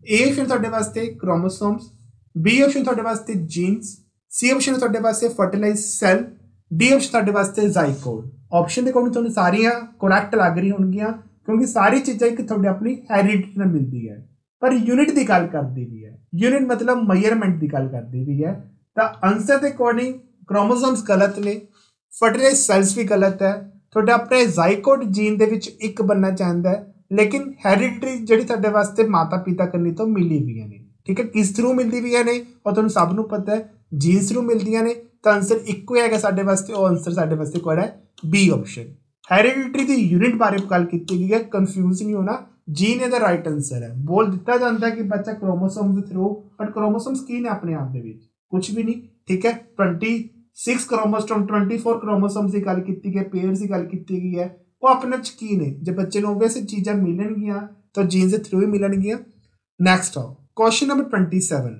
S1: ਏ ਆਪਸ਼ਨ ਤੁਹਾਡੇ ਵਾਸਤੇ ਕ੍ਰੋਮੋਸੋਮਸ, ਬੀ ਆਪਸ਼ਨ ਤੁਹਾਡੇ ਵਾਸਤੇ ਜੀਨਸ, ਸੀ ਆਪਸ਼ਨ ਤੁਹਾਡੇ ਵਾਸਤੇ ਫਰਟੀਲਾਈਜ਼ ਸੈੱਲ, ਡੀ ਆਪਸ਼ਨ ਤੁਹਾਡੇ ਵਾਸਤੇ ਜ਼ਾਈਗੋਟ। ਆਪਸ਼ਨ ਦੇ ਅਕੋਰਡਿੰਗ ਤੁਹਾਨੂੰ ਸਾਰੀਆਂ ਕਰੈਕਟ ਲੱਗ ਰਹੀ ਹੋਣਗੀਆਂ, ਕਿਉਂਕਿ ਸਾਰੀ ਚੀਜ਼ਾਂ ਇੱਕ ਤੁਹਾਡੇ ਆਪਣੀ ਹੈਰੀਡਿਟਰੀ ਨਾਲ ਮਿਲਦੀ ਹੈ। ਪਰ ਯੂਨਿਟ ਦੀ ਗੱਲ ਕਰਦੀ ਵੀ ਹੈ, ਯੂਨਿਟ ਮਤਲਬ ਮੇਜ਼ਰਮੈਂਟ ਦੀ ਗੱਲ ਕਰਦੀ ਵੀ ਹੈ। ਤਾਂ ਆਨਸਰ ਦੇ ਅਕੋਰਡਿੰਗ ਕ੍ਰੋਮੋਸੋਮਸ ਗਲਤ ਨੇ, ਫਰਟੀਲਾਈਜ਼ ਸੈਲਸ ਵੀ ਗਲਤ ਹੈ। ਤੁਹਾਡੇ ਆਪਣੇ ਜ਼ਾਈਗੋਟ ਜੀਨ ਦੇ ਵਿੱਚ ਇੱਕ ਬਣਨਾ ਚਾਹੁੰਦਾ ਹੈ, ਲੇਕਿਨ ਹੈਰੀਡਿਟਰੀ ਜਿਹੜੀ ਤੁਹਾਡੇ ਵਾਸਤੇ ਮਾਤਾ ਪਿਤਾ ਕੰਨੀ ਤੋਂ ਮਿਲੀ ਵੀਆਂ ਨੇ। ਠੀਕ ਹੈ। ਕਿਸ ਥਰੂ ਮਿਲਦੀ ਵੀਆਂ ਨੇ ਉਹ ਤੁਹਾਨੂੰ ਸਭ ਨੂੰ ਪਤਾ ਹੈ, ਜੀਨਸ ਥਰੂ ਮਿਲਦੀਆਂ ਨੇ। ਤਾਂ ਆਨਸਰ ਇੱਕੋ ਹੈਗਾ ਸਾਡੇ ਵਾਸਤੇ, ਉਹ ਆਨਸਰ ਸਾਡੇ ਵਾਸਤੇ ਕਿਹੜਾ ਹੈ, ਬੀ ਆਪਸ਼ਨ। ਹੈਰੀਡਿਟਰੀ ਦੀ ਯੂਨਿਟ ਬਾਰੇ ਗੱਲ ਕੀਤੀ ਗਈ ਹੈ, ਕਨਫਿਊਜ਼ ਨਹੀਂ ਹੋਣਾ, ਜੀਨ ਇਹਦਾ ਰਾਈਟ ਆਨਸਰ ਹੈ। ਬੋਲ ਦਿੱਤਾ ਜਾਂਦਾ ਕਿ ਬੱਚਾ ਕ੍ਰੋਮੋਸੋਮ ਦੇ ਥਰੂ, ਪਰ ਕ੍ਰੋਮੋਸੋਮਸ ਕੀ ਨੇ ਆਪਣੇ ਆਪ ਦੇ ਵਿੱਚ, ਕੁਝ ਵੀ ਨਹੀਂ। ਠੀਕ ਹੈ। 26 ਕ੍ਰੋਮੋਸੋਮ 24 ਕ੍ਰੋਮੋਸੋਮਸ ਦੀ ਗੱਲ ਕੀਤੀ ਗਈ, ਪੇਅਰਸ ਦੀ ਗੱਲ ਕੀਤੀ ਗਈ ਹੈ, ਉਹ ਆਪਣੇ ਚ ਕੀ ਨੇ। ਜੇ ਬੱਚੇ ਨੂੰ ਓਬਵੀਅਸ ਚੀਜ਼ਾਂ ਮਿਲਣਗੀਆਂ ਤਾਂ ਜੀਨਸ ਦੇ ਥਰੂ ਹੀ ਮਿਲਣਗੀਆਂ। ਨੈਕਸਟ ਆਓ ਕੁਐਸਚਨ ਨੰਬਰ 27,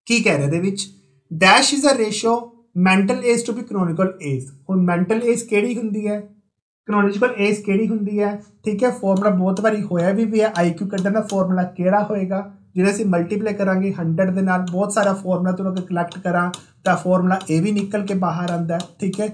S1: ਕੀ ਕਹਿ ਰਿਹਾ ਇਹਦੇ ਵਿੱਚ, dash is a ratio mental age to be chronological age. ਹੁਣ ਮੈਂਟਲ ਏਜ ਕਿਹੜੀ ਹੁੰਦੀ ਹੈ, ਕ੍ਰੋਨਿਕਲ ਏਜ ਕਿਹੜੀ ਹੁੰਦੀ ਹੈ। ਠੀਕ ਹੈ। ਫਾਰਮੂਲਾ ਬਹੁਤ ਵਾਰੀ ਹੋਇਆ ਵੀ ਹੈ, IQ ਕੱਢਣ ਦਾ ਫਾਰਮੂਲਾ ਕਿਹੜਾ ਹੋਏਗਾ, ਜਿਹੜਾ ਅਸੀਂ ਮਲਟੀਪਲਾਈ ਕਰਾਂਗੇ 100 ਦੇ ਨਾਲ। ਬਹੁਤ ਸਾਰਾ ਫਾਰਮੂਲਾ ਤੋਂ ਅਗਰ ਕਲੈਕਟ ਕਰਾਂ ਤਾਂ ਫਾਰਮੂਲਾ ਇਹ ਵੀ ਨਿਕਲ ਕੇ ਬਾਹਰ ਆਉਂਦਾ। ਠੀਕ ਹੈ।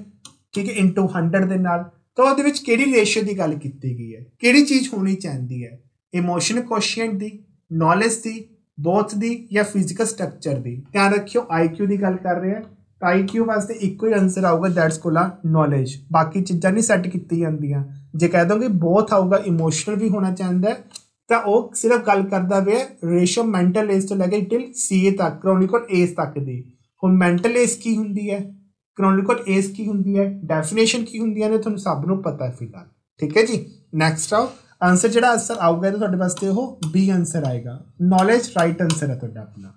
S1: ਠੀਕ ਹੈ, ਇੰਟੂ 100 ਦੇ ਨਾਲ। ਤਾਂ ਉਹਦੇ ਵਿੱਚ ਕਿਹੜੀ ਰੇਸ਼ੋ ਦੀ ਗੱਲ ਕੀਤੀ ਗਈ ਹੈ, ਕਿਹੜੀ ਚੀਜ਼ ਹੋਣੀ ਚਾਹੀਦੀ ਹੈ, ਇਮੋਸ਼ਨ ਕੋਸ਼ੀਐਂਟ ਦੀ, ਨੌਲੇਜ ਦੀ, ਬੋਥ ਦੀ, ਜਾਂ ਫਿਜ਼ੀਕਲ ਸਟਰਕਚਰ ਦੀ। ਧਿਆਨ ਰੱਖਿਓ IQ ਦੀ ਗੱਲ ਕਰ ਰਹੇ ਹਾਂ, ਤਾਂ IQ ਵਾਸਤੇ ਇੱਕੋ ਹੀ ਆਨਸਰ ਆਊਗਾ, ਦੈਟਸ ਕੋਲ ਆ ਨੌਲੇਜ। ਬਾਕੀ ਚੀਜ਼ਾਂ ਨਹੀਂ ਸੈੱਟ ਕੀਤੀ ਜਾਂਦੀਆਂ। ਜੇ ਕਹਿ ਦੋਗੇ ਬੋਥ ਆਊਗਾ, ਇਮੋਸ਼ਨਲ ਵੀ ਹੋਣਾ ਚਾਹੀਦਾ, ਤਾਂ ਉਹ ਸਿਰਫ ਗੱਲ ਕਰਦਾ ਵੇ ਰੇਸ਼ੋ ਮੈਂਟਲ ਏਜ ਤੋਂ ਲੈ ਕੇ ਟਿਲ CA ਤੱਕ, ਕ੍ਰੋਨਿਕਲ ਏਜ ਤੱਕ ਦੀ। ਹੁਣ ਮੈਂਟਲ ਏਜ ਕੀ ਹੁੰਦੀ ਹੈ, ਕ੍ਰੋਨਿਕਲ ਏਜ ਕੀ ਹੁੰਦੀ ਹੈ, ਡੈਫੀਨੇਸ਼ਨ ਕੀ ਹੁੰਦੀਆਂ ਨੇ, ਤੁਹਾਨੂੰ ਸਭ ਨੂੰ ਪਤਾ ਹੈ ਫਿਲਹਾਲ। ਠੀਕ ਹੈ ਜੀ। ਨੈਕਸਟ ਆਓ ਆਨਸਰ, ਜਿਹੜਾ ਆਨਸਰ ਆਊਗਾ ਤੁਹਾਡੇ ਵਾਸਤੇ ਉਹ ਬੀ ਆਨਸਰ ਆਏਗਾ, ਨੌਲੇਜ ਰਾਈਟ ਆਨਸਰ ਹੈ ਤੁਹਾਡਾ ਆਪਣਾ।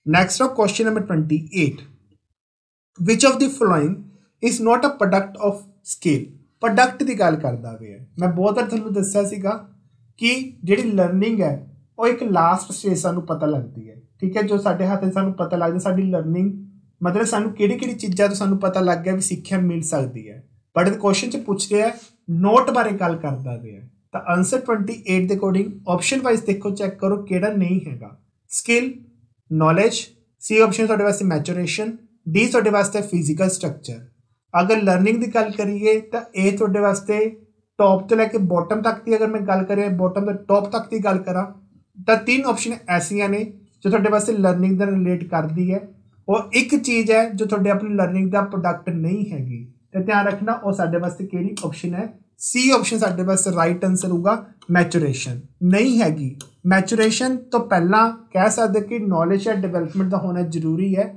S1: ਨੈਕਸਟ ਆਓ question number 28, which of the following is not a product of scale. Product ਦੀ ਗੱਲ ਕਰਦਾ ਵੇ। ਮੈਂ ਬਹੁਤ ਵਾਰ ਤੁਹਾਨੂੰ ਦੱਸਿਆ ਸੀਗਾ कि जिहड़ी लर्निंग है वो एक लास्ट स्टेज सानू पता लगती है, ठीक है। जो साडे हत्थ सानू पता लगदा साडी लर्निंग मतलब सानू किहड़ी चीज़ां तो सानू पता लग गया भी सिक्ख्या मिल सकती है। बट क्वेश्चन च पूछते हैं नोट बारे गल करदा पिया। तो आंसर 28 के अकॉर्डिंग ऑप्शन वाइज देखो चैक करो किहड़ा नहीं हैगा। स्किल, नॉलेज, सी ऑप्शन तुहाडे वास्ते मैचुरेशन, डी तुहाडे वास्ते फिजिकल स्ट्रक्चर। अगर लर्निंग की गल करिए तो ए तुहाडे वास्ते टॉप तो लैके बॉटम तक की, अगर मैं गल करें बॉटम तो टॉप तक की गल करा तो 3 ऑप्शन ऐसिया ने जो तुहाडे वास्ते लर्निंग का रिलेट करती है, और एक चीज़ है जो तुहाडे अपनी लर्निंग का प्रोडक्ट नहीं हैगी। तो ध्यान रखना और साडे वास्ते किहड़ी ऑप्शन है, सी ऑप्शन साडे वास्ते राइट आंसर होगा। मैचुरेशन नहीं हैगी। मैचुरेशन तो पहला कह सकते कि नॉलेज या डिवेलपमेंट का होना जरूरी है।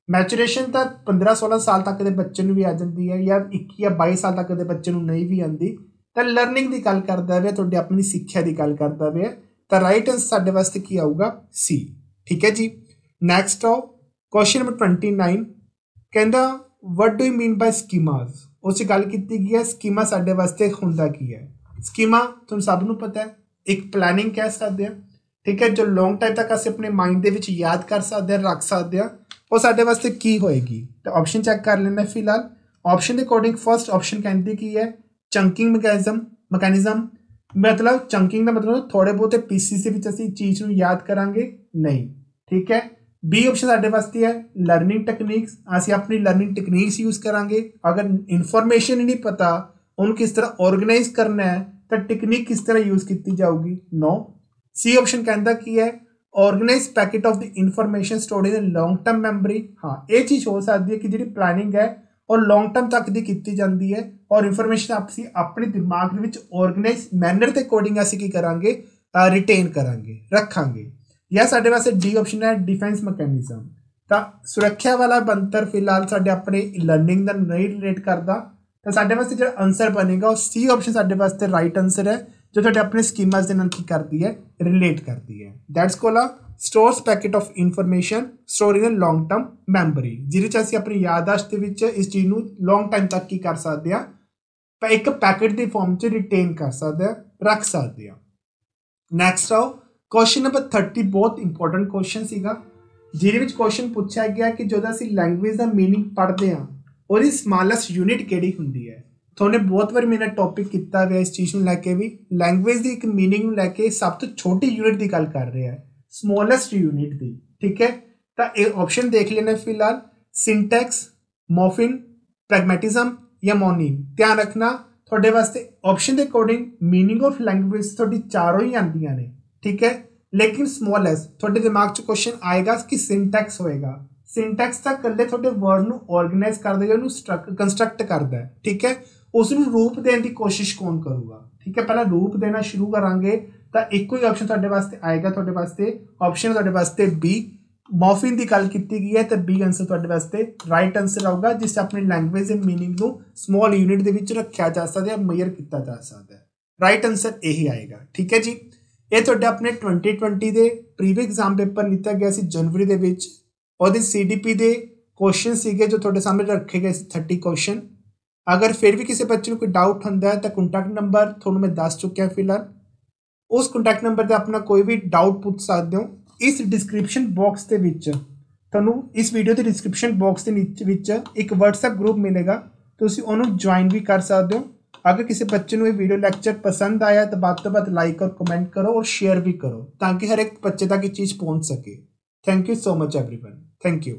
S1: मैचुरेशन तो 15-16 साल तक के बच्चे भी आ जाती है, या 21 या 22 साल तक के बच्चे नहीं भी आती। तो लर्निंग की गल करता है तुहाडे अपनी सिक्ख्या की गल करता है, तो राइट आंसर साडे वास्ते की आऊगा सी, ठीक है जी। नैक्सट आओ क्वेश्चन नंबर 29 कहता what do you mean by schemas. उस गल की गई है स्कीमा साडे वास्ते हुंदा की है। स्कीमा तुम सब नूं पता है एक प्लानिंग कह सकते हैं, ठीक है, जो लॉन्ग टाइम तक असीं अपने माइंड दे विच याद कर सकते हैं, रख सकते हैं। वो साडे वास्ते की होएगी। तो ऑप्शन चेक कर लेना फिलहाल। ऑप्शन के अकॉर्डिंग फर्स्ट ऑप्शन कहती की है चंकिंग मैकेनिज्म। मतलब चंकिंग का मतलब थोड़े बहुत पीसीस के विच असीं चीज़ नूं याद करांगे नहीं, ठीक है। बी ऑप्शन साडे वास्ते है लर्निंग टेक्निक्स, असीं अपनी लर्निंग टेक्निक्स यूज़ करांगे। अगर इन्फॉर्मेशन ही नहीं पता उन्हें किस तरह ऑर्गेनाइज करना है तो टेक्निक किस तरह यूज़ की जाऊगी, नो। सी ऑप्शन कहता की है organize packet of the information stored in long term memory. हाँ ये चीज़ हो सकती है कि जी प्लानिंग है और लॉन्ग टर्म तक की जाती है, और इन्फॉर्मेशन असीं अपने दिमाग के विच ऑर्गेनाइज मैनर के अकॉर्डिंग असीं की करांगे, रिटेन करांगे, रखांगे। या साडे वास्ते डी ऑप्शन है डिफेंस मैकेनिज्म। तो सुरक्षा वाला बनतर फिलहाल साडे अपने लर्निंग का नहीं रिलेट करता। तो साडे वास्ते जो आंसर बनेगा सी ऑप्शन साडे वास्ते राइट आंसर है, जो तुहाडे अपने स्कीमास दे नाल की करती है, रिलेट करती है। That's called stores packet of information store in long term memory, जिहदे असीं अपनी याददाश्त विच इस चीज़ नूं लॉन्ग टाइम तक की कर सकते हैं, एक पैकेट की फॉर्म च रिटेन कर सकते हैं, रख सकते हैं। नैक्सट आओ क्वेश्चन नंबर 30 बहुत इंपॉर्टेंट क्वेश्चन सीगा, जिहदे विच क्वेश्चन पूछा गया कि जो असीं लैंगुएज का मीनिंग पढ़ते हैं उसकी स्मॉलेस्ट यूनिट किहड़ी हुंदी है। थोड़े बहुत बार मेरा टॉपिक किया हुआ इस चीज़ को लैके भी, लैंगुएज की एक मीनिंग लैके सब तो छोटी यूनिट की गल कर रहे हैं, स्मॉलेस्ट यूनिट की, ठीक है। तो ये ऑप्शन देख लेना फिलहाल सिंटैक्स, मॉर्फिम, प्रैग्मैटिज्म या मोनीम। ध्यान रखना थोड़े वास्ते ऑप्शन के अकॉर्डिंग मीनिंग ऑफ लैंगुएज थोड़ी चारों ही आंदियां ने, ठीक है, लेकिन स्मॉलेस्ट थोड़े दिमाग च क्वेश्चन आएगा कि सिंटैक्स होएगा। सिंटैक्स तो कल्ले थोड़े वर्ड नूं ऑर्गेनाइज कर देगा, उन्होंने कंस्ट्रक्ट करता है, ठीक है। उसनूं रूप देने की कोशिश कौन करूगा, ठीक है। पहला रूप देना शुरू करांगे तो एक ही ऑप्शन तुहाडे वास्ते आएगा, तुहाडे वास्ते ऑप्शन तुहाडे वास्ते बी मॉर्फिम की गल की गई है, तो बी आंसर तुहाडे वास्ते राइट आंसर आऊगा, जिससे अपनी लैंगुएज के मीनिंग नूं स्मॉल यूनिट दे विच रखा जा सकता है, मेजर किया जा सकता है। राइट आंसर यही आएगा, ठीक है जी। ये तुहाडे अपने 2020 के प्रीवियस एग्जाम पेपर लिता गया सी जनवरी दे विच, और CDP के क्वेश्चन सीगे जो तुहाडे सामने रखे गए 30 क्वेश्चन। अगर फिर भी किसी बच्चे को कोई डाउट होंदा है तो कॉन्टैक्ट नंबर थोड़ा मैं दस चुकिया फिलहाल, उस कॉन्टैक्ट नंबर पर अपना कोई भी डाउट पूछ सकते हो। इस डिस्क्रिप्शन बॉक्स के विच तुहानूं इस वीडियो के डिस्क्रिप्शन बॉक्स के नीचे एक WhatsApp ग्रुप मिलेगा, तुसीं उहनूं ज्वाइन भी कर सकते हो। अगर किसी बच्चे को ये वीडियो लेक्चर पसंद आया तो बात लाइक और कमेंट करो और शेयर भी करो, ताकि हर एक बच्चे तक ये चीज़ पहुँच सके। Thank you so much everyone, thank you.